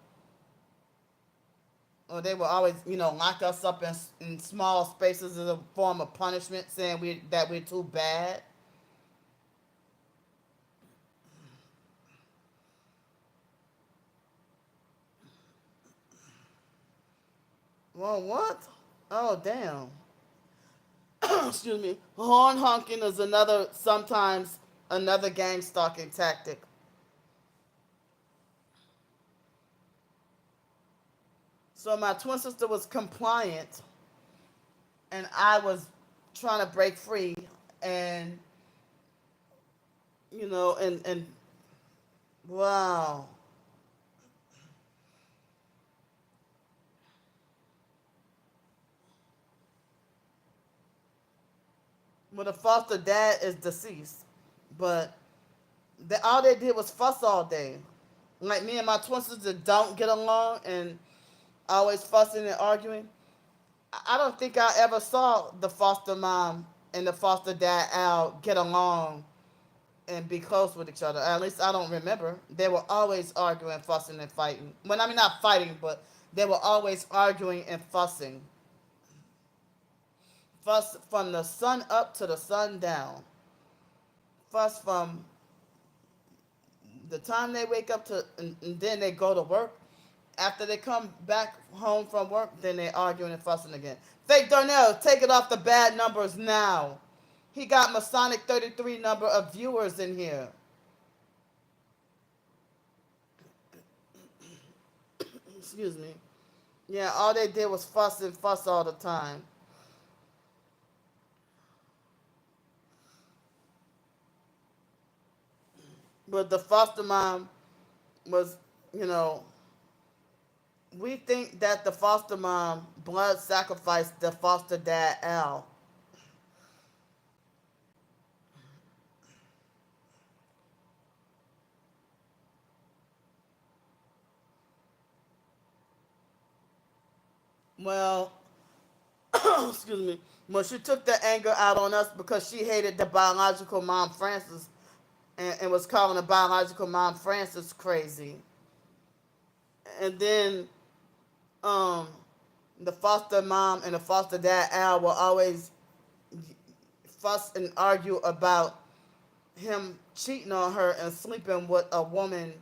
Or they will always, you know, lock us up in small spaces as a form of punishment, saying that we're too bad. Well, what? Oh, damn. Excuse me. Horn honking is sometimes another gang stalking tactic. So my twin sister was compliant, and I was trying to break free, and and wow. Well, the foster dad is deceased, but all they did was fuss all day. Like me and my twin sister don't get along and always fussing and arguing. I don't think I ever saw the foster mom and the foster dad Al get along and be close with each other. At least I don't remember. They were always arguing, fussing, and fighting. Well, I mean, not fighting, but they were always arguing and fussing. Fuss from the sun up to the sun down. Fuss from the time they wake up to, and then they go to work. After they come back home from work, then they arguing and fussing again. Fake Darnell, take it off the bad numbers now. He got Masonic 33 number of viewers in here. Excuse me. Yeah, all they did was fuss and fuss all the time. But the foster mom was, you know, we think that the foster mom blood sacrificed the foster dad Al. Well, excuse me. Well, she took the anger out on us because she hated the biological mom Frances, and was calling the biological mom Frances crazy. And then um, the foster mom and the foster dad Al will always fuss and argue about him cheating on her and sleeping with a woman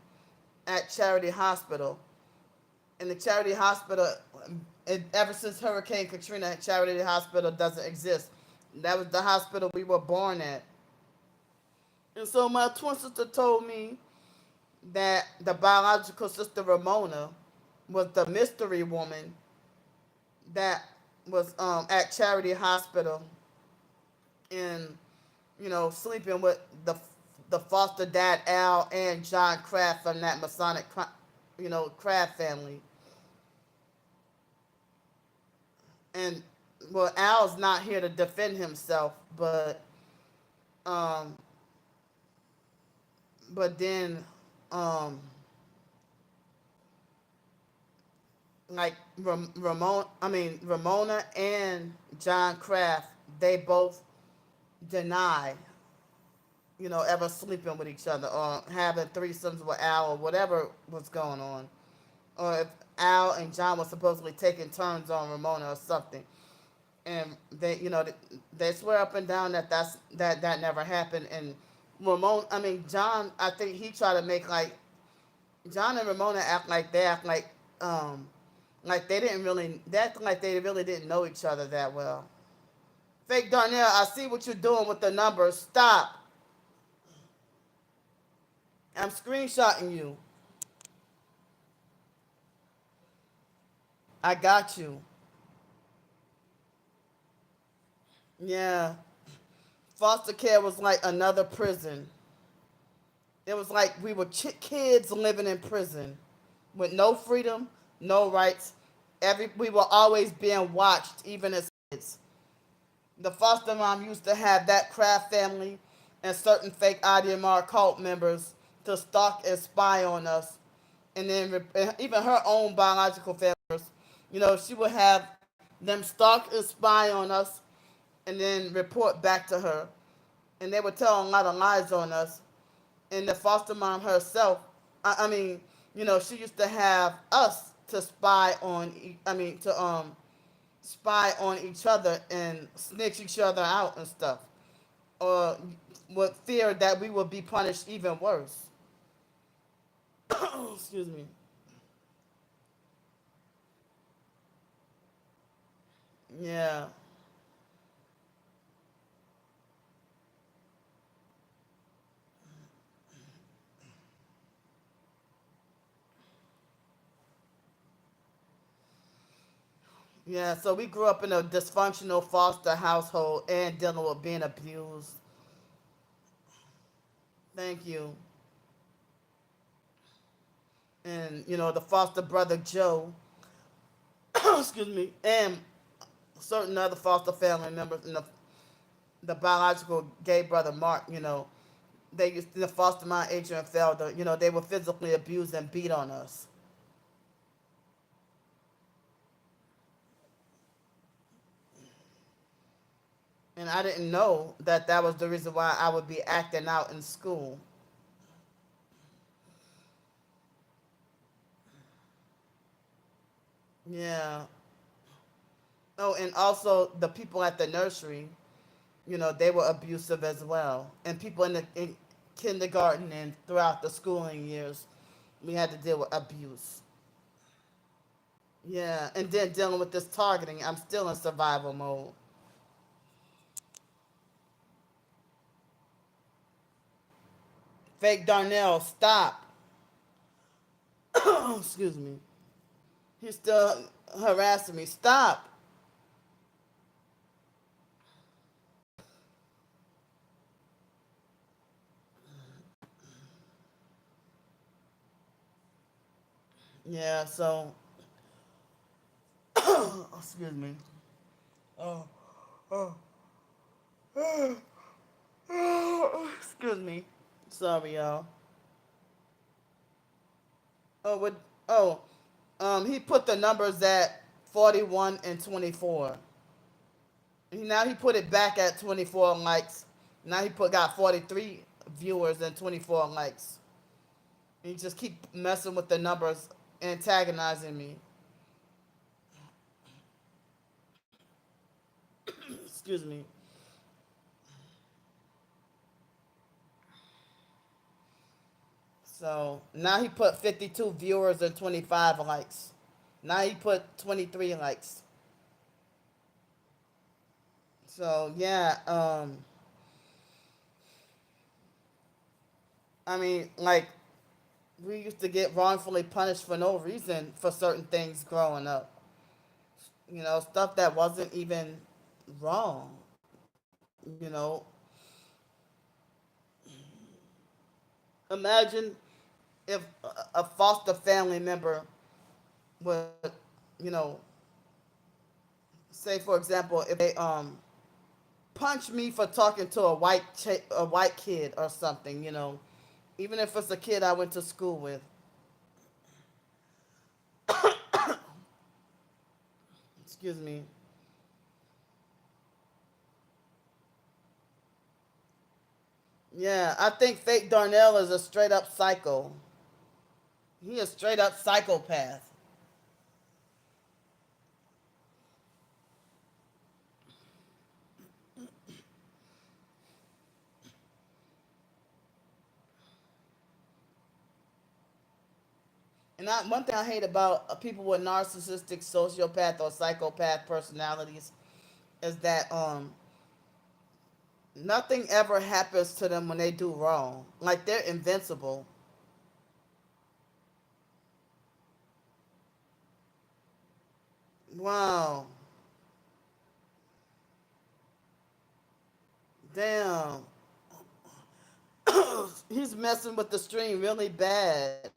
at Charity Hospital. In the Charity Hospital, ever since Hurricane Katrina, Charity Hospital doesn't exist. That was the hospital we were born at. And so my twin sister told me that the biological sister Ramona was the mystery woman that was at Charity Hospital and sleeping with the foster dad Al and John Kraft from that Masonic Kraft family. And well, Al's not here to defend himself, um then um like Ramona and John Kraft, they both deny ever sleeping with each other or having threesomes with Al or whatever was going on, or if Al and John were supposedly taking turns on Ramona or something. And they swear up and down that never happened. And John, I think he tried to make like John and Ramona act like they acting like they really didn't know each other that well. Fake Darnell, I see what you're doing with the numbers. Stop. I'm screenshotting you. I got you. Yeah. Foster care was like another prison. It was like we were kids living in prison with no freedom, no rights. We were always being watched, even as kids. The foster mom used to have that Kraft family and certain fake IDMR cult members to stalk and spy on us. And then even her own biological family, she would have them stalk and spy on us and then report back to her. And they would tell a lot of lies on us. And the foster mom herself, she used to have us to spy on, to spy on each other and snitch each other out and stuff, or with fear that we would be punished even worse. Excuse me. Yeah. Yeah, so we grew up in a dysfunctional foster household and dealing with being abused. Thank you. And the foster brother Joe, excuse me, and certain other foster family members, and the biological gay brother Mark. They used to foster my Adrian Felder. They were physically abused and beat on us. And I didn't know that that was the reason why I would be acting out in school. Yeah. Oh, and also the people at the nursery, they were abusive as well. And people in kindergarten and throughout the schooling years, we had to deal with abuse. Yeah, and then dealing with this targeting, I'm still in survival mode. Fake Darnell, stop. Excuse me. He's still harassing me. Stop. Yeah, so, excuse me. Oh, oh, excuse me. Sorry, y'all. Oh, what? Oh, he put the numbers at 41 and 24. Now he put it back at 24 likes. Now he got 43 viewers and 24 likes. And he just keep messing with the numbers, antagonizing me. Excuse me. So now he put 52 viewers and 25 likes. Now he put 23 likes. So yeah, I mean, like, we used to get wrongfully punished for no reason for certain things growing up. Stuff that wasn't even wrong. You know, Imagine if a foster family member would, you know, say for example, if they punch me for talking to a white kid or something, even if it's a kid I went to school with. Excuse me. Yeah, I think Fake Darnell is a straight up psycho. He a straight up psychopath. And one thing I hate about people with narcissistic, sociopath, or psychopath personalities is that nothing ever happens to them when they do wrong. Like, they're invincible. Wow. Damn. He's messing with the stream really bad.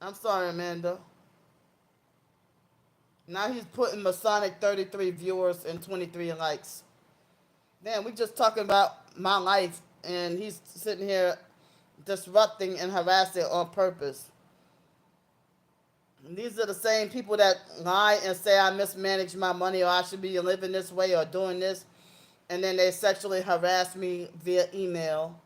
I'm sorry, Amanda. Now he's putting Masonic 33 viewers and 23 likes. Damn, we just talking about my life, and he's sitting here disrupting and harassing on purpose. And these are the same people that lie and say I mismanaged my money, or I should be living this way or doing this, and then they sexually harass me via email.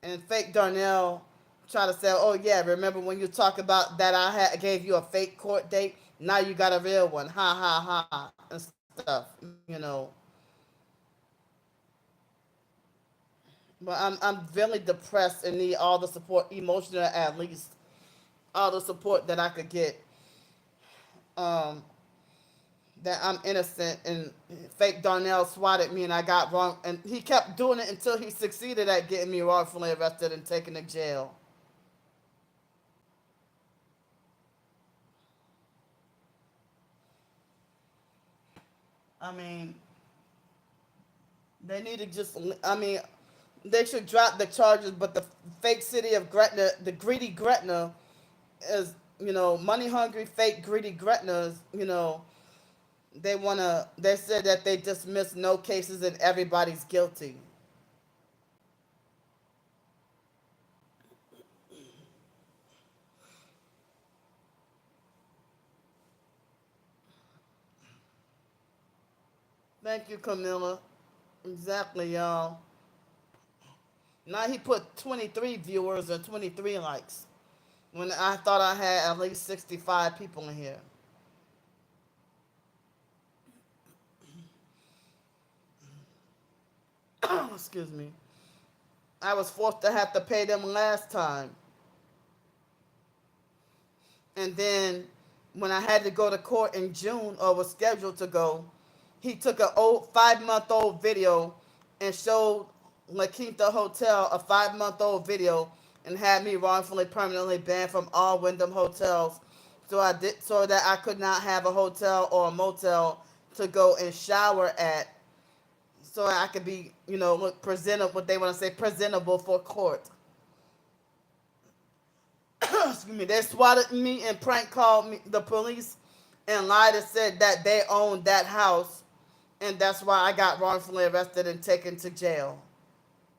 And Fake Darnell try to say, "Oh yeah, remember when you talk about that gave you a fake court date? Now you got a real one, ha ha ha," and stuff. You know. But I'm really depressed and need all the support, emotional at least, all the support that I could get. Um, that I'm innocent, and Fake Darnell swatted me and I got wrong, and he kept doing it until he succeeded at getting me wrongfully arrested and taken to jail. I mean, they need to just. I mean, they should drop the charges. But the fake city of Gretna, the greedy Gretna, is money hungry, fake greedy Gretnas. They wanna. They said that they dismissed no cases and everybody's guilty. Thank you, Camilla. Exactly, y'all. Now he put 23 viewers and 23 likes when I thought I had at least 65 people in here. Excuse me. I was forced to have to pay them last time. And then when I had to go to court in June or was scheduled to go, he took an old 5-month old video and showed La Quinta Hotel a 5-month old video and had me wrongfully permanently banned from all Wyndham hotels. So that I could not have a hotel or a motel to go and shower at, so I could be, look presentable. What they want to say, presentable for court. Excuse me. They swatted me and prank called me the police and lied and said that they owned that house, and that's why I got wrongfully arrested and taken to jail.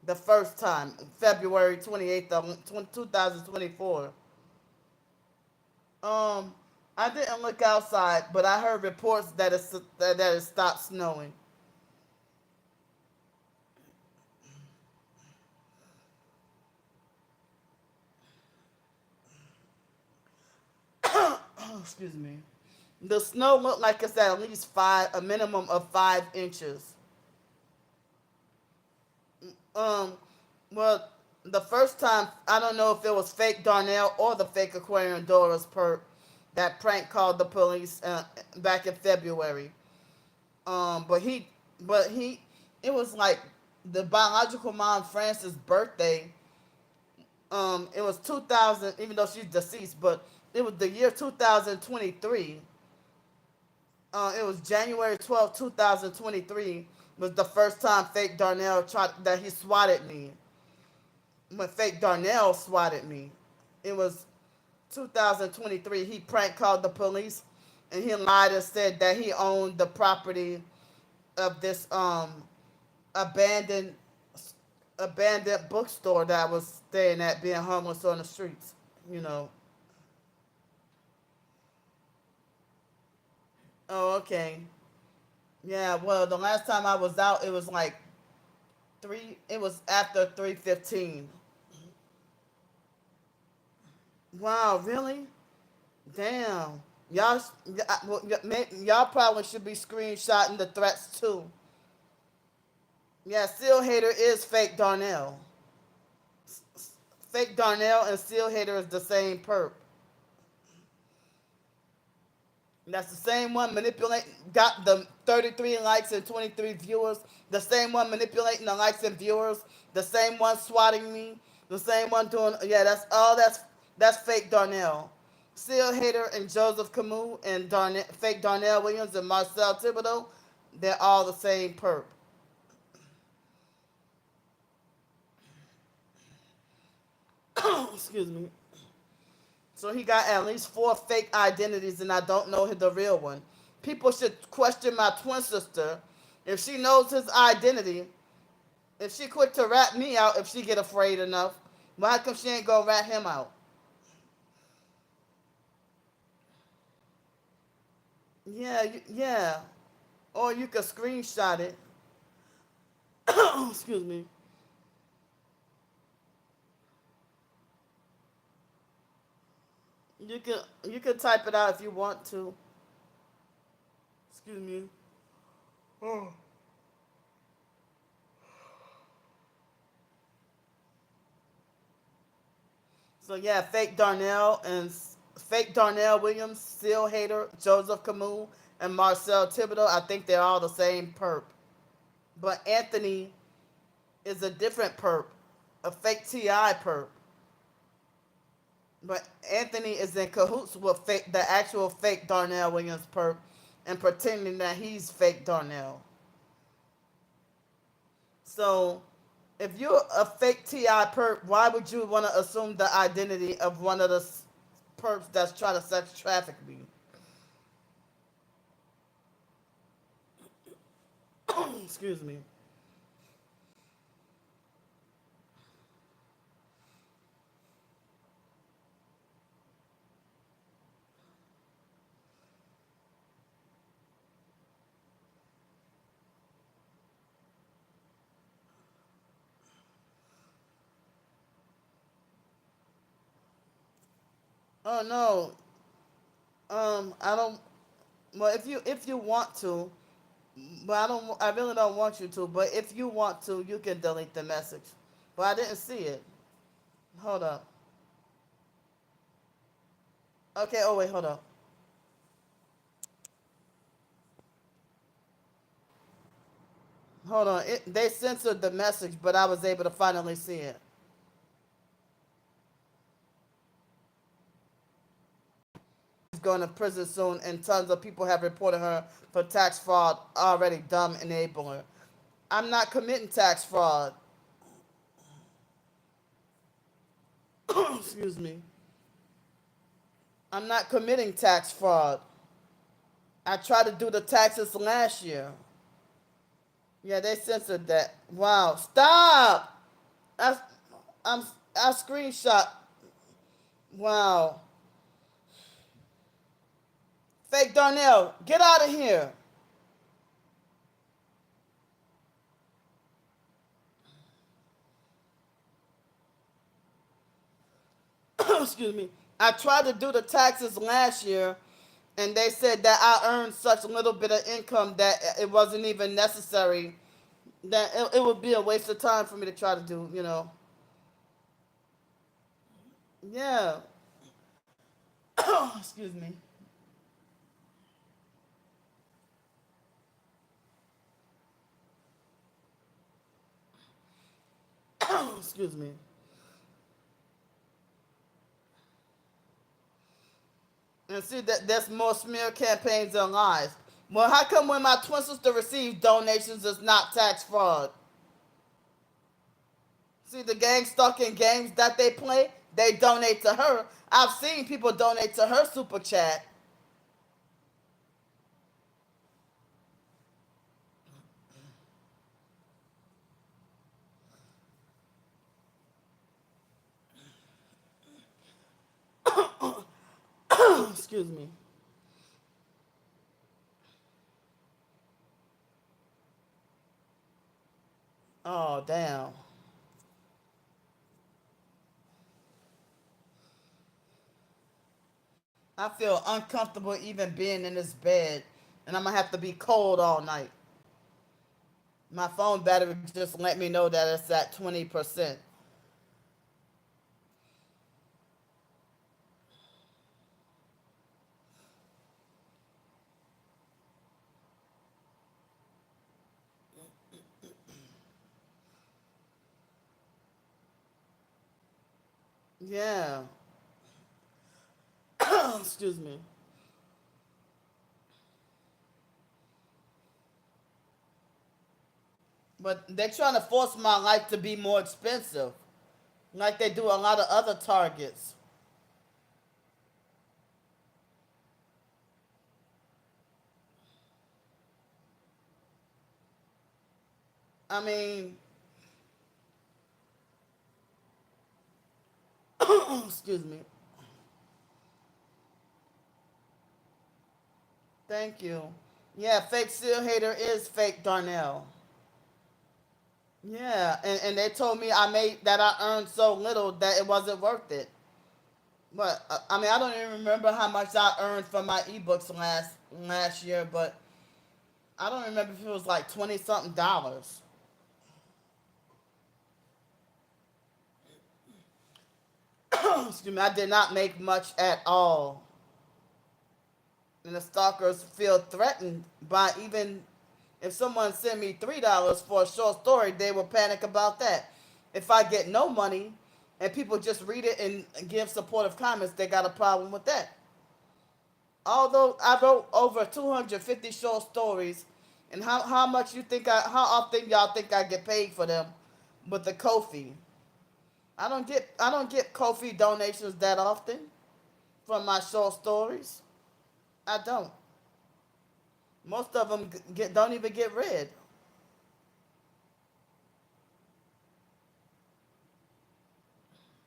The first time, February 28th of 2024. I didn't look outside, but I heard reports that it stopped snowing. Excuse me. The snow looked like it's at least a minimum of 5 inches. Um, well, the first time, I don't know if it was fake Darnell or the fake Aquarian Doris perp that prank called the police back in February. But it was like the biological mom Frances' birthday. It was 2000, even though she's deceased, but it was the year 2023. It was January 12th, 2023 was the first time fake Darnell tried that he swatted me. When fake Darnell swatted me, it was 2023. He prank called the police and he lied and said that he owned the property of this abandoned abandoned bookstore that I was staying at, being homeless on the streets. You know. Oh, okay. Yeah. Well, the last time I was out, it was like three. It was after 3:15. Wow. Really? Damn. Y'all probably should be screenshotting the threats too. Yeah, Seal Hater is fake Darnell. Fake Darnell and Seal Hater is the same perp. That's the same one manipulating, got the 33 likes and 23 viewers. The same one manipulating the likes and viewers. The same one swatting me. The same one doing, yeah, that's all. That's fake Darnell. Seal Hater and Joseph Camus and fake Darnell Williams and Marcel Thibodeau, they're all the same perp. Excuse me. So he got at least 4 fake identities, and I don't know the real one. People should question my twin sister if she knows his identity. If she quit to rat me out, if she get afraid enough, why come she ain't go rat him out? Yeah, yeah. Or you could screenshot it. Excuse me. You can type it out if you want to. Excuse me. Oh. So yeah, fake Darnell Williams, Seal Hater, Joseph Camus, and Marcel Thibodeau. I think they're all the same perp. But Anthony is a different perp, a fake Ti perp. But Anthony is in cahoots with the actual fake Darnell Williams perp, and pretending that he's fake Darnell. So if you're a fake TI perp, why would you want to assume the identity of one of the perps that's trying to sex traffic me? Excuse me. Oh no. I don't. Well, if you want to, but I don't. I really don't want you to. But if you want to, you can delete the message. But I didn't see it. Hold up. Okay. Oh wait. Hold up. Hold on. They censored the message, but I was able to finally see it. She's going to prison soon, and tons of people have reported her for tax fraud. Already dumb enabler. I'm not committing tax fraud. Excuse me. I'm not committing tax fraud. I tried to do the taxes last year. Yeah, they censored that. Wow. Stop! I, I'm, I screenshot. Wow. Fake Darnell, get out of here. Excuse me. I tried to do the taxes last year, and they said that I earned such a little bit of income that it wasn't even necessary. That it would be a waste of time for me to try to do. Yeah. Excuse me. Excuse me. And see that there's more smear campaigns and lies. Well, how come when my twin sister receives donations, it's not tax fraud? See the gang stalking games that they play, they donate to her. I've seen people donate to her super chat. Excuse me. Oh damn. I feel uncomfortable even being in this bed, and I'm gonna have to be cold all night. My phone battery just let me know that it's at 20%. Yeah. Excuse me. But they're trying to force my life to be more expensive, like they do a lot of other targets. I mean, excuse me. Thank you. Yeah, fake seal hater is fake Darnell. Yeah, and they told me I earned so little that it wasn't worth it. But I mean, I don't even remember how much I earned from my ebooks last year, but I don't remember if it was like 20 something dollars. Excuse me, I did not make much at all. And the stalkers feel threatened by even if someone sent me $3 for a short story, they will panic about that. If I get no money and people just read it and give supportive comments, they got a problem with that. Although I wrote over 250 short stories, and how much you think how often y'all think I get paid for them with the Kofi? I don't get Kofi donations that often from my short stories. I don't. Most of them don't even get read.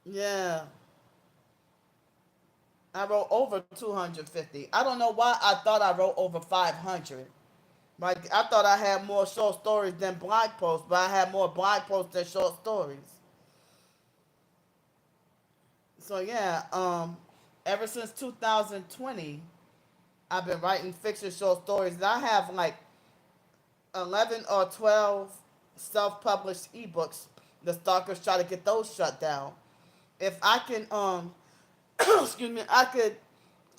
Yeah, I wrote over 250. I don't know why I thought I wrote over 500. Like I thought I had more short stories than blog posts, but I had more blog posts than short stories. So yeah, ever since 2020, I've been writing fiction short stories. And I have like 11 or 12 self-published ebooks. The stalkers try to get those shut down. If I can, excuse me, I could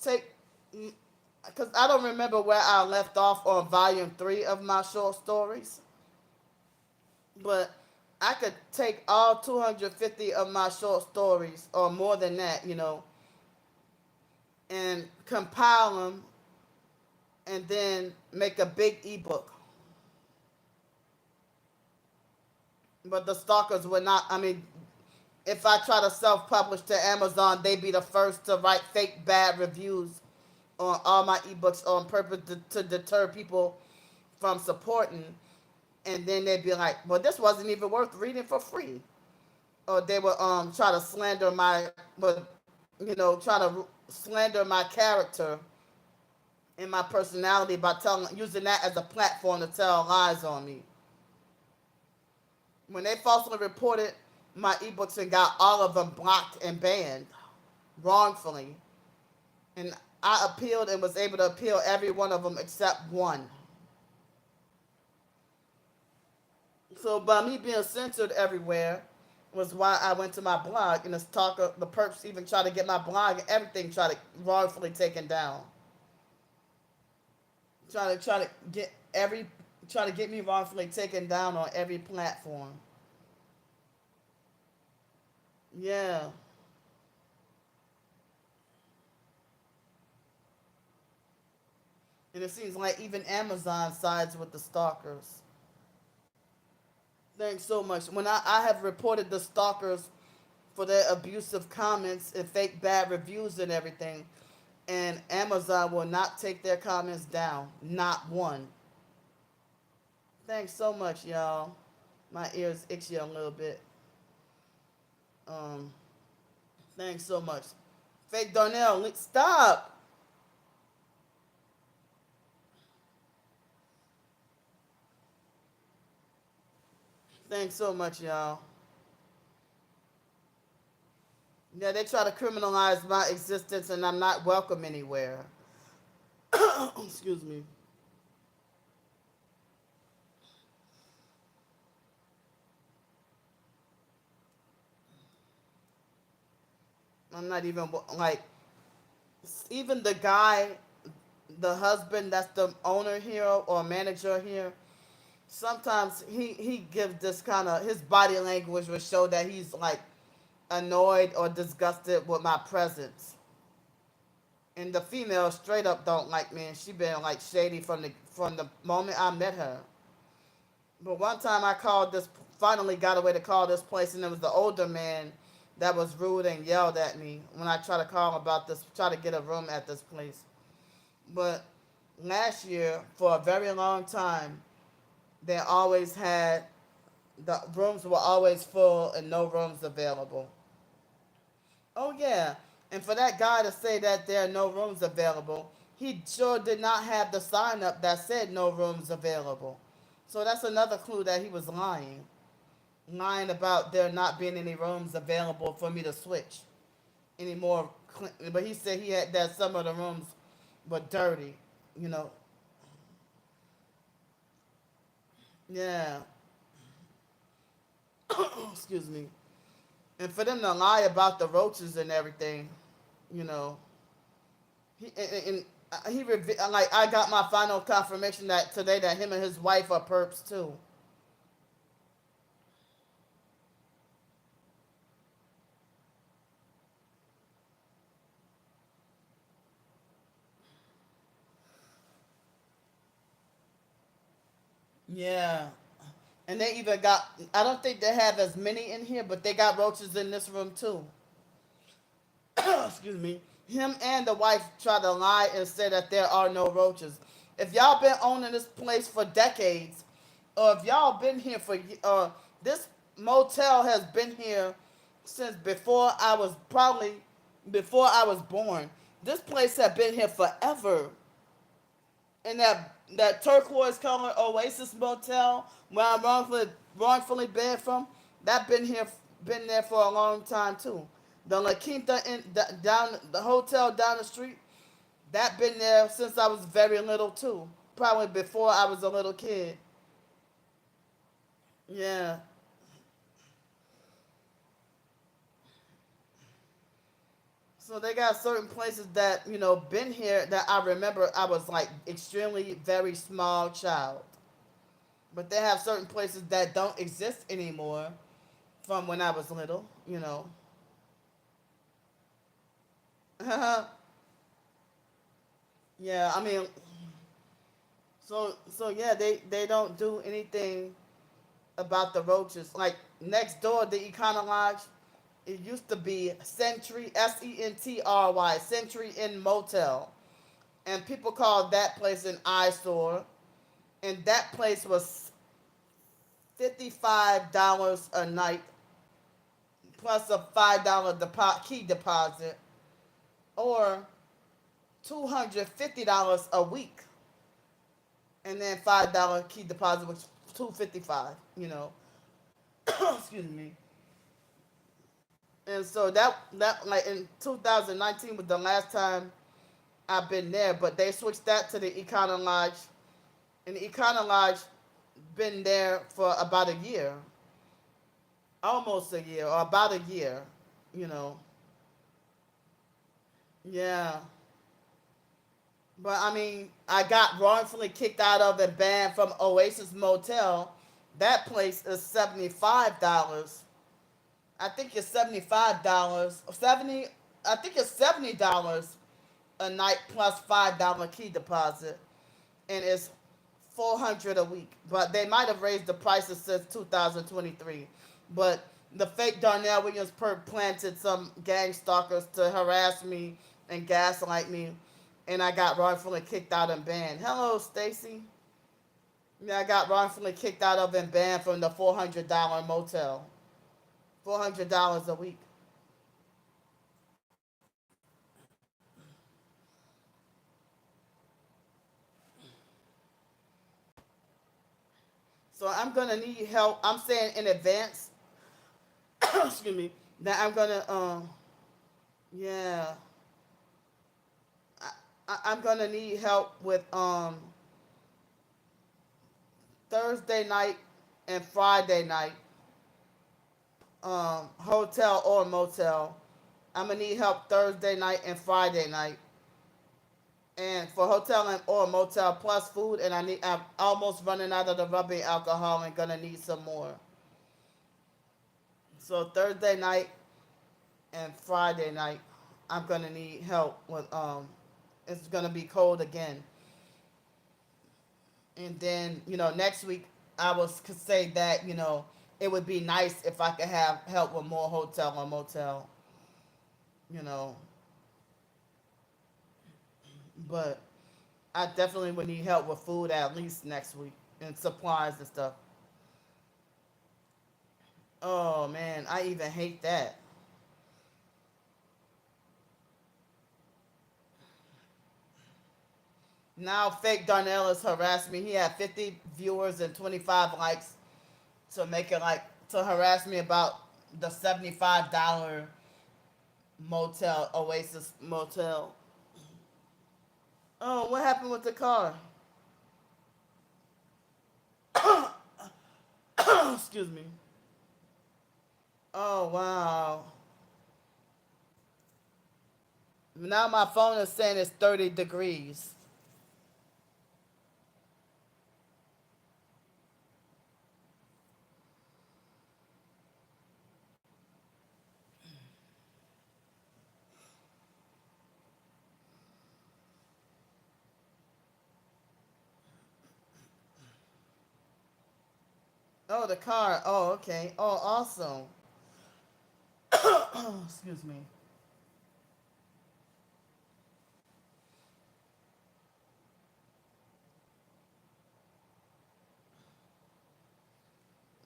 take, because I don't remember where I left off on volume 3 of my short stories, but I could take all 250 of my short stories, or more than that, and compile them, and then make a big ebook. But the stalkers would not. I mean, if I try to self-publish to Amazon, they'd be the first to write fake bad reviews on all my ebooks on purpose to deter people from supporting. And then they'd be like, "Well, this wasn't even worth reading for free." Or they would try to slander my, but try to slander my character and my personality by using that as a platform to tell lies on me. When they falsely reported my ebooks and got all of them blocked and banned wrongfully, and I appealed and was able to appeal every one of them except one. So by me being censored everywhere was why I went to my blog, and the perps even tried to get my blog and everything tried to wrongfully taken down. Try to get every try to get me wrongfully taken down on every platform. Yeah. And it seems like even Amazon sides with the stalkers. Thanks so much. When I have reported the stalkers for their abusive comments and fake bad reviews and everything, and Amazon will not take their comments down. Not one. Thanks so much, y'all. My ears itchy a little bit. Um, thanks so much. Fake Darnell, stop. Thanks so much, y'all. Yeah, they try to criminalize my existence, and I'm not welcome anywhere. Excuse me. I'm not even like even the guy, the husband that's the owner here or manager here. Sometimes he gives this kind of his body language will show that he's like annoyed or disgusted with my presence. And the female straight up don't like me, and she been like shady from the moment I met her. But one time I called this, finally got away to call this place, and it was the older man that was rude and yelled at me when I tried to call about this, try to get a room at this place. But last year, for a very long time, they always had the rooms were always full and no rooms available. Oh yeah, and for that guy to say that there are no rooms available, he sure did not have the sign up that said no rooms available. So that's another clue that he was lying about there not being any rooms available for me to switch anymore. But he said he had that some of the rooms were dirty, you know. Yeah. Excuse me. And for them to lie about the roaches and everything, you know, he like I got my final confirmation that today that him and his wife are perps too. Yeah. And they even got, I don't think they have as many in here, but they got roaches in this room too. Excuse me. Him and the wife try to lie and say that there are no roaches. If y'all been owning this place for decades, or if y'all been here for, this motel has been here since before I was probably before I was born. This place had been here forever. And that turquoise color Oasis Motel where I'm wrongfully banned from, that been there for a long time too. The La Quinta down the hotel down the street, that been there since I was very little too. Probably before I was a little kid. Yeah. So they got certain places that, been here that I remember I was like extremely very small child. But they have certain places that don't exist anymore from when I was little. Yeah, I mean, so yeah, they don't do anything about the roaches. Like next door, the Econo Lodge, it used to be Century, Sentry, Century Inn Motel, and people called that place an eyesore. And that place was $55 a night plus a $5 key deposit, or $250 a week, and then $5 key deposit, which is $255. Excuse me. And so that like in 2019 was the last time I've been there, but they switched that to the Econo Lodge, and the Econo Lodge been there for about a year, almost a year, or about a year. You know, yeah. But I mean, I got wrongfully kicked out of and banned from Oasis Motel. That place is $75. I think it's $75. 70 I think it's $70 a night plus $5 key deposit. And it's 400 a week. But they might have raised the prices since 2023. But the fake Darnell Williams perp planted some gang stalkers to harass me and gaslight me, and I got wrongfully kicked out and banned. Hello, Stacy. Yeah, I got wrongfully kicked out of and banned from the $400 motel. $400 a week. So I'm gonna need help. I'm saying in advance. Excuse me. That I'm gonna yeah. I'm gonna need help with Thursday night and Friday night, hotel or motel. I'm gonna need help Thursday night and Friday night, and for hotel and or motel plus food. And I'm almost running out of the rubbing alcohol and gonna need some more. So Thursday night and Friday night, I'm gonna need help with It's gonna be cold again, and then next week I was could say that it would be nice if I could have help with more hotel or motel. You know, but I definitely would need help with food at least next week and supplies and stuff. Oh man, I even hate that. Now fake Darnell has harassed me. He had 50 viewers and 25 likes to make it like to harass me about the $75 motel Oasis motel. Oh, what happened with the car? Excuse me. Oh wow. Now my phone is saying it's 30 degrees. Oh, the car. Oh, okay. Oh, awesome. Excuse me.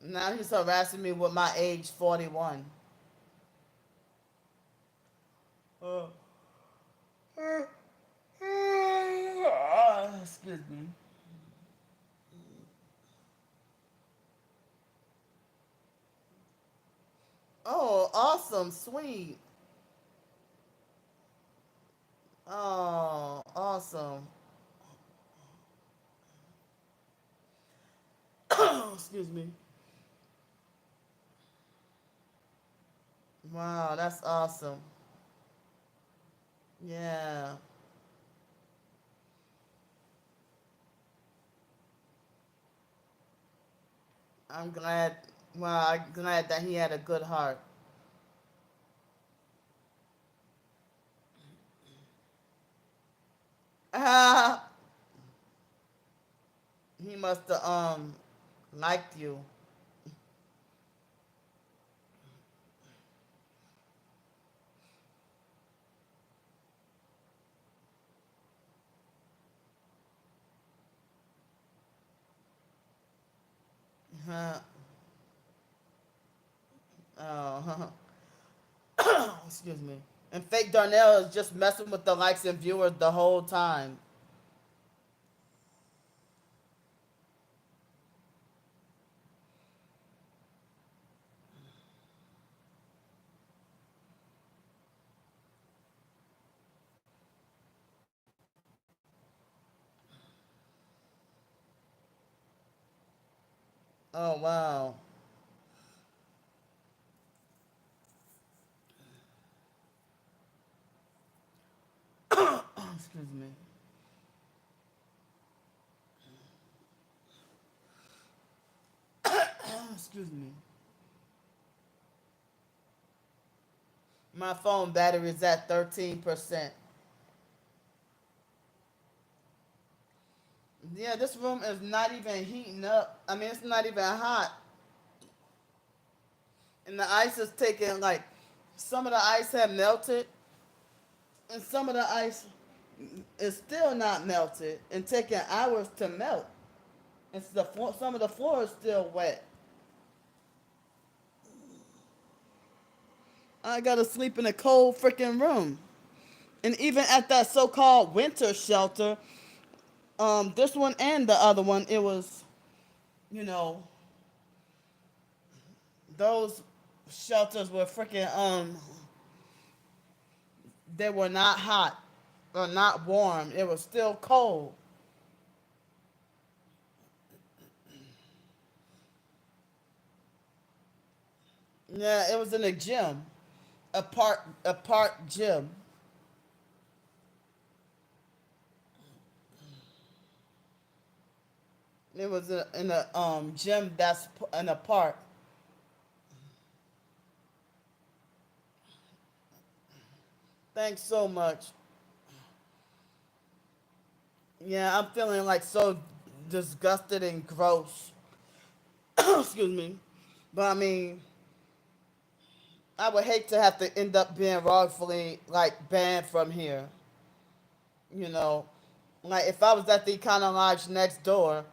Now he's harassing me with my age 41. Oh. Excuse me. Oh, awesome. Sweet. Oh, awesome. Excuse me. Wow, that's awesome. Yeah. I'm glad. Well, I'm glad that he had a good heart. Ah, he must have liked you. Huh. Oh, excuse me. And fake Darnell is just messing with the likes and viewers the whole time. Oh wow. Excuse me. Excuse me. My phone battery is at 13%. Yeah, this room is not even heating up. I mean, it's not even hot. And the ice is taking, like, some of the ice have melted, and some of the ice is still not melted and taking hours to melt. And the floor, some of the floor is still wet. I gotta sleep in a cold freaking room. And even at that so-called winter shelter, this one and the other one, it was, you know, those shelters were freaking they were not hot or not warm. It was still cold. Yeah, it was in a gym, a park gym. It was in a gym that's in a park. Thanks so much. Yeah, I'm feeling like so disgusted and gross. Excuse me. But I mean, I would hate to have to end up being wrongfully like banned from here. You know, like if I was at the Econo Lodge next door,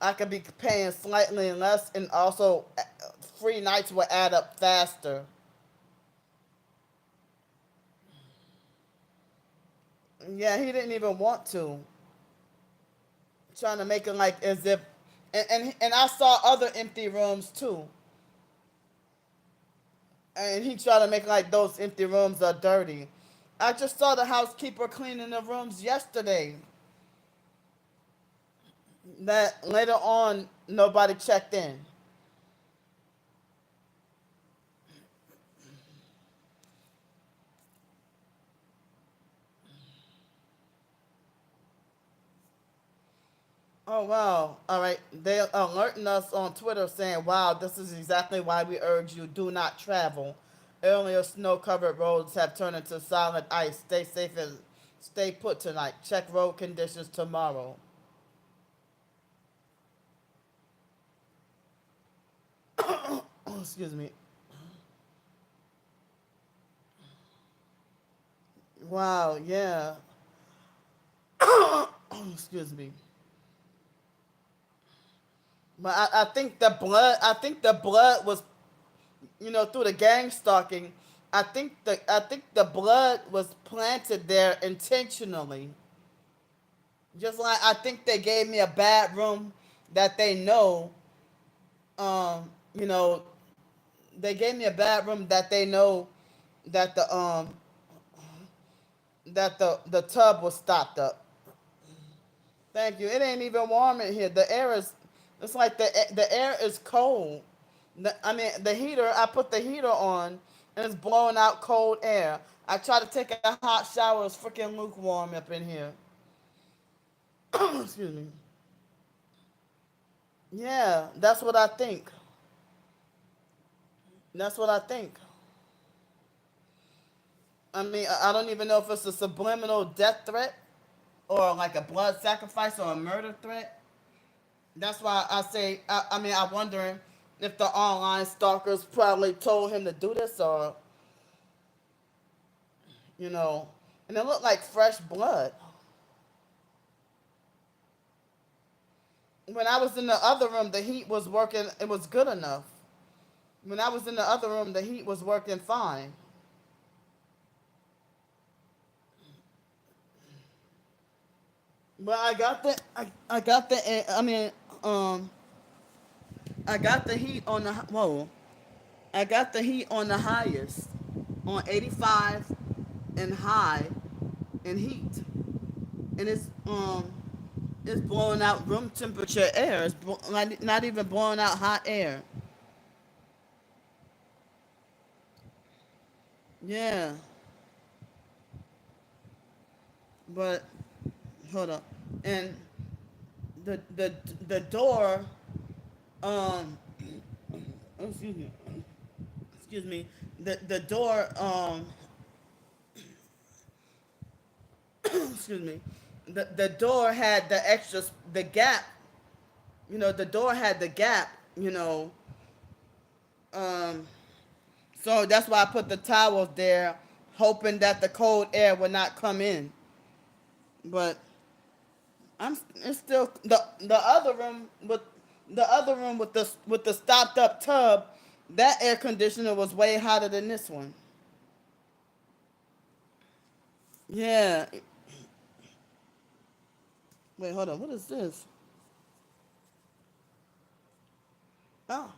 I could be paying slightly less, and also free nights would add up faster. Yeah, he didn't even want to. Trying to make it like as if, and I saw other empty rooms too, and he tried to make like those empty rooms are dirty. I just saw the housekeeper cleaning the rooms yesterday. That later on nobody checked in. Oh wow! All right, they alerting us on Twitter saying, "Wow, this is exactly why we urge you do not travel. Earlier snow-covered roads have turned into solid ice. Stay safe and stay put tonight. Check road conditions tomorrow." Excuse me. Wow, yeah. Excuse me. But I think the blood. I think the blood was, through the gang stalking. I think the blood was planted there intentionally. Just like I think they gave me a bad room that they know. You know, they gave me a bad room that they know that the tub was stopped up. Thank you. It ain't even warm in here. The air is. It's like the air is cold. I mean, the heater. I put the heater on, and it's blowing out cold air. I try to take a hot shower. It's freaking lukewarm up in here. Excuse me. Yeah, that's what I think. That's what I think. I mean, I don't even know if it's a subliminal death threat or like a blood sacrifice or a murder threat. That's why I say, I mean, I'm wondering if the online stalkers probably told him to do this or, you know, and it looked like fresh blood. When I was in the other room, the heat was working, it was good enough. When I was in the other room, the heat was working fine. But um, I got the heat on the, whoa, I got the heat on the highest, on 85 and high in heat. And it's blowing out room temperature air. It's not even blowing out hot air. Yeah, but hold up. And the the the door, um oh, excuse me, the door, excuse me, the door had the extra, the gap. The door had the gap. Um, so that's why I put the towels there, hoping that the cold air would not come in. But it's still the other room with the stopped up tub. That air conditioner was way hotter than this one. Yeah. Wait, hold on. What is this? Oh.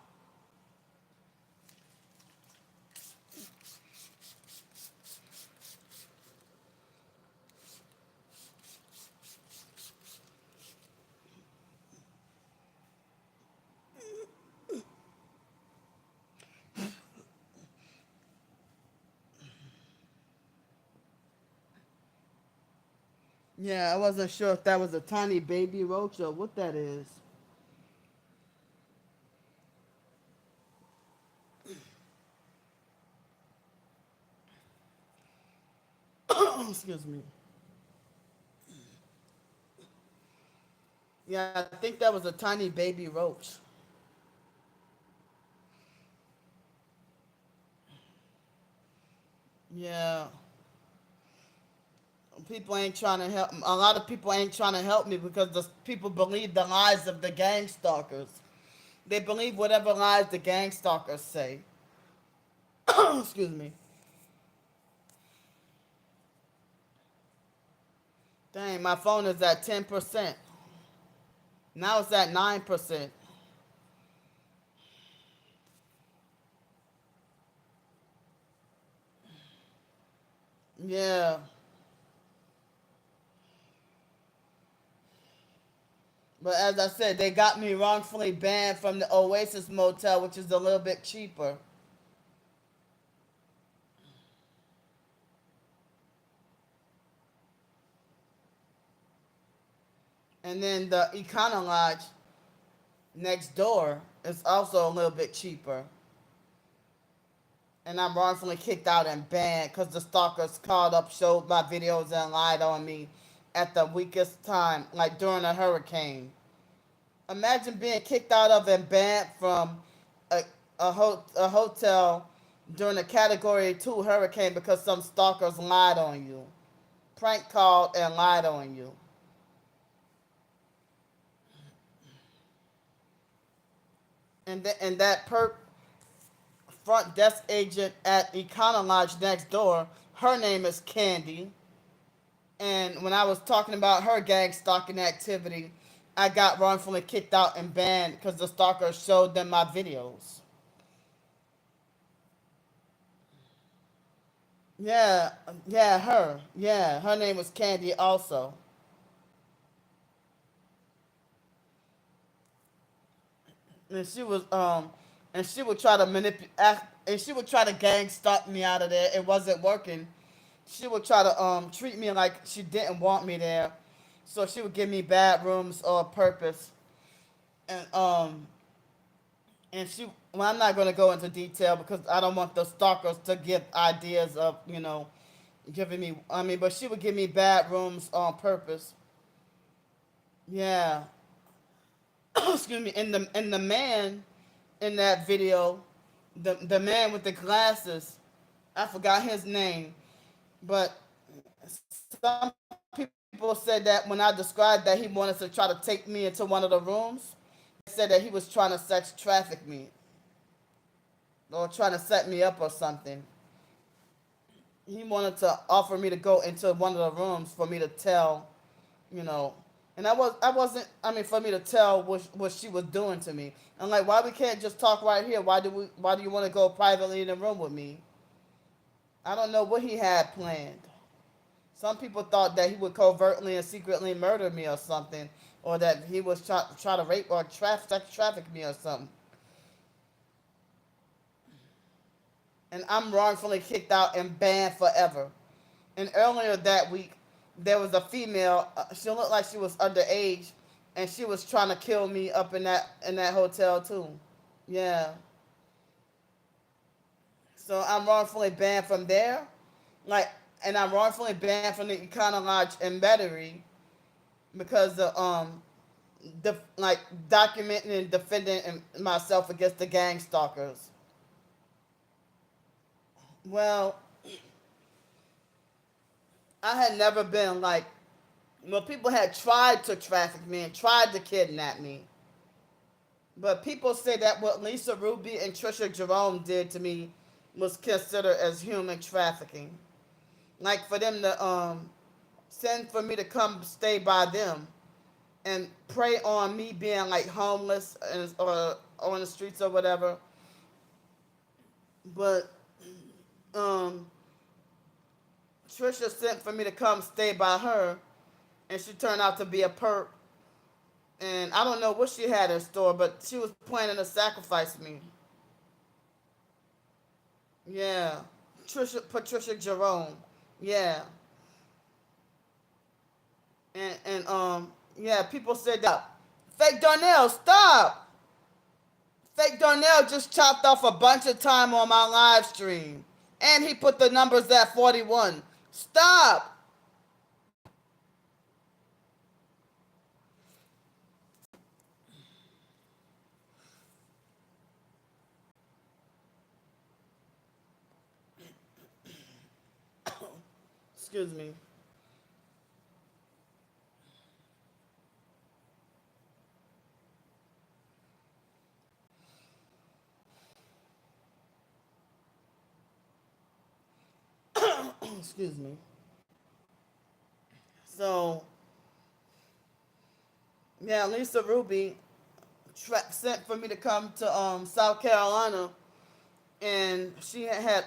Yeah, I wasn't sure if that was a tiny baby roach or what that is. Excuse me. Yeah, I think that was a tiny baby roach. Yeah. People ain't trying to help. A lot of people ain't trying to help me because the people believe the lies of the gang stalkers. They believe whatever lies the gang stalkers say. Excuse me. Dang, my phone is at 10%. Now it's at 9%. Yeah. But as I said, they got me wrongfully banned from the Oasis Motel, which is a little bit cheaper. And then the Econo Lodge next door is also a little bit cheaper. And I'm wrongfully kicked out and banned because the stalkers called up, showed my videos, and lied on me at the weakest time, like during a hurricane. Imagine being kicked out of and banned from a, a hotel during a Category 2 hurricane because some stalkers lied on you, prank called and lied on you. And that front desk agent at Econo Lodge next door, her name is Candy. And when I was talking about her gang stalking activity, I got wrongfully kicked out and banned because the stalkers showed them my videos. Yeah, yeah, her. Yeah, her name was Candy also. And she was and she would try to manipulate and she would try to gang stalk me out of there. It wasn't working. She would try to treat me like she didn't want me there. So she would give me bad rooms on purpose. And she, well, I'm not going to go into detail because I don't want the stalkers to give ideas of, giving me, I mean, but she would give me bad rooms on purpose. Yeah. Excuse me. And the man in that video, the man with the glasses, I forgot his name, but some people said that when I described that he wanted to try to take me into one of the rooms, they said that he was trying to sex traffic me or trying to set me up or something. He wanted to offer me to go into one of the rooms for me to tell, you know, and I wasn't. I mean, for me to tell what she was doing to me. I'm like, why we can't just talk right here? Why do you want to go privately in the room with me? I don't know what he had planned. Some people thought that he would covertly and secretly murder me or something, or that he was try to rape or sex traffic me or something. And I'm wrongfully kicked out and banned forever. And earlier that week, there was a female. She looked like she was underage, and she was trying to kill me up in that hotel too. Yeah. So I'm wrongfully banned from there, like, and I'm wrongfully banned from the Econo Lodge in Metairie because of like documenting and defending myself against the gang stalkers. Well, I had never been like, well, people had tried to traffic me and tried to kidnap me. But people say that what Lisa Ruby and Trisha Jerome did to me was considered as human trafficking. Like for them to send for me to come stay by them and prey on me being like homeless or on the streets or whatever. But um, Trisha sent for me to come stay by her, and she turned out to be a perp. And I don't know what she had in store, but she was planning to sacrifice me. Yeah, Patricia Jerome. Yeah, and yeah, people said that. Fake Darnell, stop! Fake Darnell just chopped off a bunch of time on my live stream, and he put the numbers at 41. Stop! Excuse me. Excuse me. So yeah, Lisa Ruby sent for me to come to South Carolina, and she had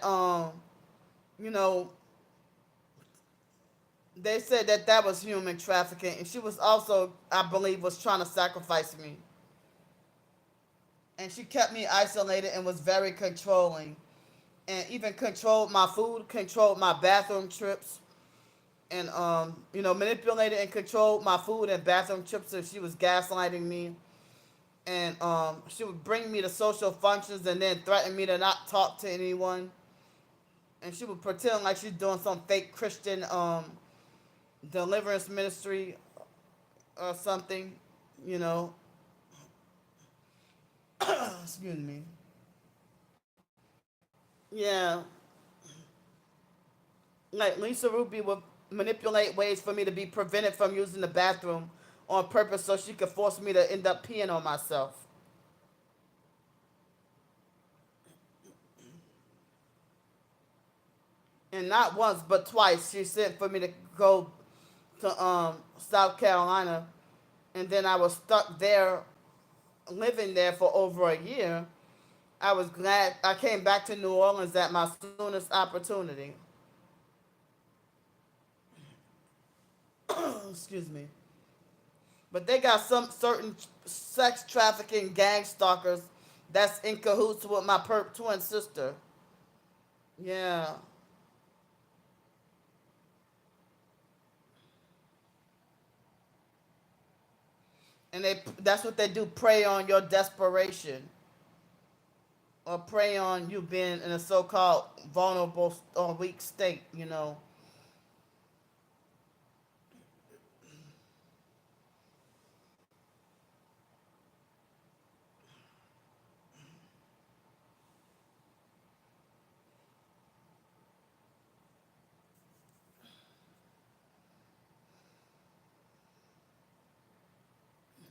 you know they said that that was human trafficking, and she was also, I believe, was trying to sacrifice me, and she kept me isolated and was very controlling, and even controlled my food, controlled my bathroom trips, and manipulated and controlled my food and bathroom trips. So she was gaslighting me, and she would bring me to social functions and then threaten me to not talk to anyone, and she would pretend like she's doing some fake Christian deliverance ministry or something, you know. Excuse me. Yeah, like Lisa Ruby would manipulate ways for me to be prevented from using the bathroom on purpose so she could force me to end up peeing on myself. And not once but twice she sent for me to go to South Carolina, and then I was stuck there, living there for over a year. I was glad I came back to New Orleans at my soonest opportunity. Excuse me. But they got some certain sex trafficking gang stalkers that's in cahoots with my perp twin sister. Yeah. And that's what they do, prey on your desperation or prey on you being in a so-called vulnerable or weak state, you know.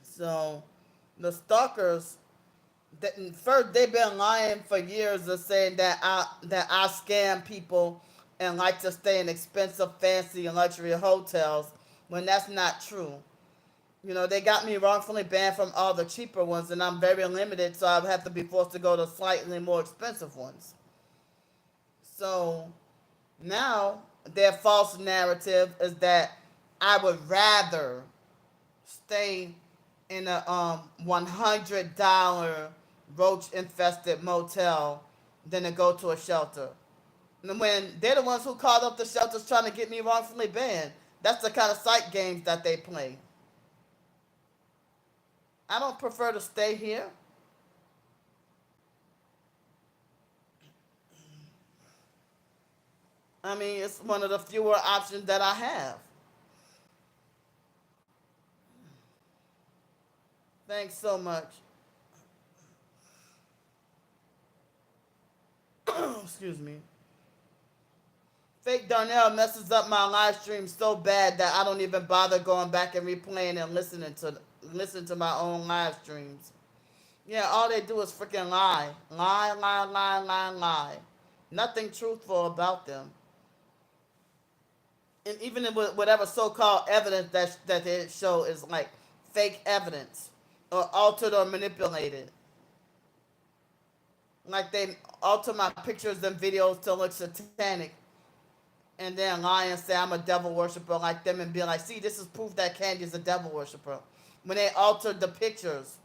So the stalkers, first they've been lying for years of saying that I scam people and like to stay in expensive, fancy, and luxury hotels when that's not true. You know, they got me wrongfully banned from all the cheaper ones, and I'm very limited, so I have to be forced to go to slightly more expensive ones. So now their false narrative is that I would rather stay in a $100 roach infested motel than to go to a shelter. And when they're the ones who called up the shelters trying to get me wrongfully banned, that's the kind of psych games that they play. I don't prefer to stay here. I mean, it's one of the fewer options that I have. Thanks so much. Excuse me. Fake Darnell messes up my live stream so bad that I don't even bother going back and replaying and listen to my own live streams. Yeah, all they do is freaking lie. Lie, lie, lie, lie, lie. Nothing truthful about them. And even with whatever so-called evidence that they show is like fake evidence or altered or manipulated. Like they alter my pictures and videos to look satanic and then lie and say I'm a devil worshiper like them and be like, see, this is proof that Candy is a devil worshiper. When they altered the pictures.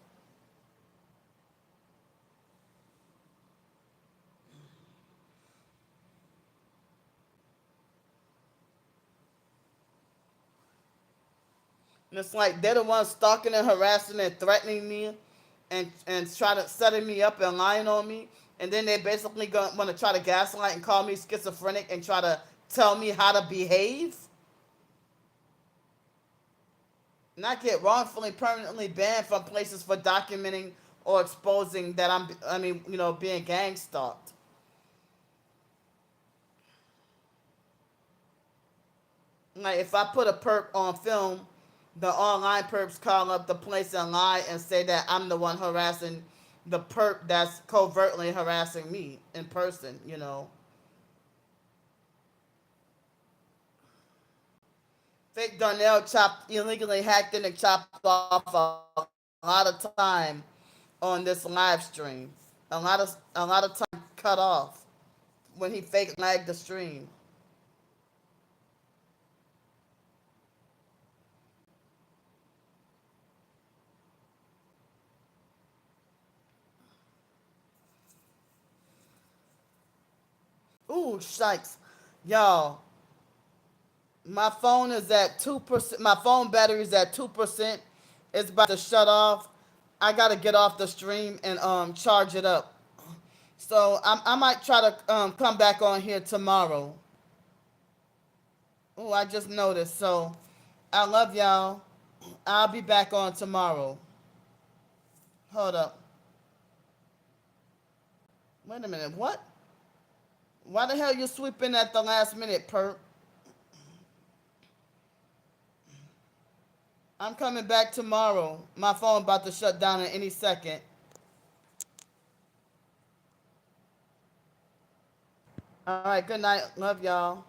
And it's like they're the ones stalking and harassing and threatening me and try to setting me up and lying on me. And then they basically want to try to gaslight and call me schizophrenic and try to tell me how to behave. Not get wrongfully permanently banned from places for documenting or exposing that being gang stalked. Like if I put a perp on film, the online perps call up the place and lie and say that I'm the one harassing the perp that's covertly harassing me in person, you know. Fake Darnell chopped illegally hacked in and chopped off a lot of time on this live stream. A lot of time cut off when he fake lagged the stream. Ooh, shikes. Y'all, my phone is at 2%. My phone battery is at 2%. It's about to shut off. I gotta get off the stream and charge it up. So I might try to come back on here tomorrow. Oh, I just noticed. So I love y'all. I'll be back on tomorrow. Hold up. Wait a minute. What? Why the hell you sweeping at the last minute, perp? I'm coming back tomorrow. My phone about to shut down in any second. All right, good night. Love y'all.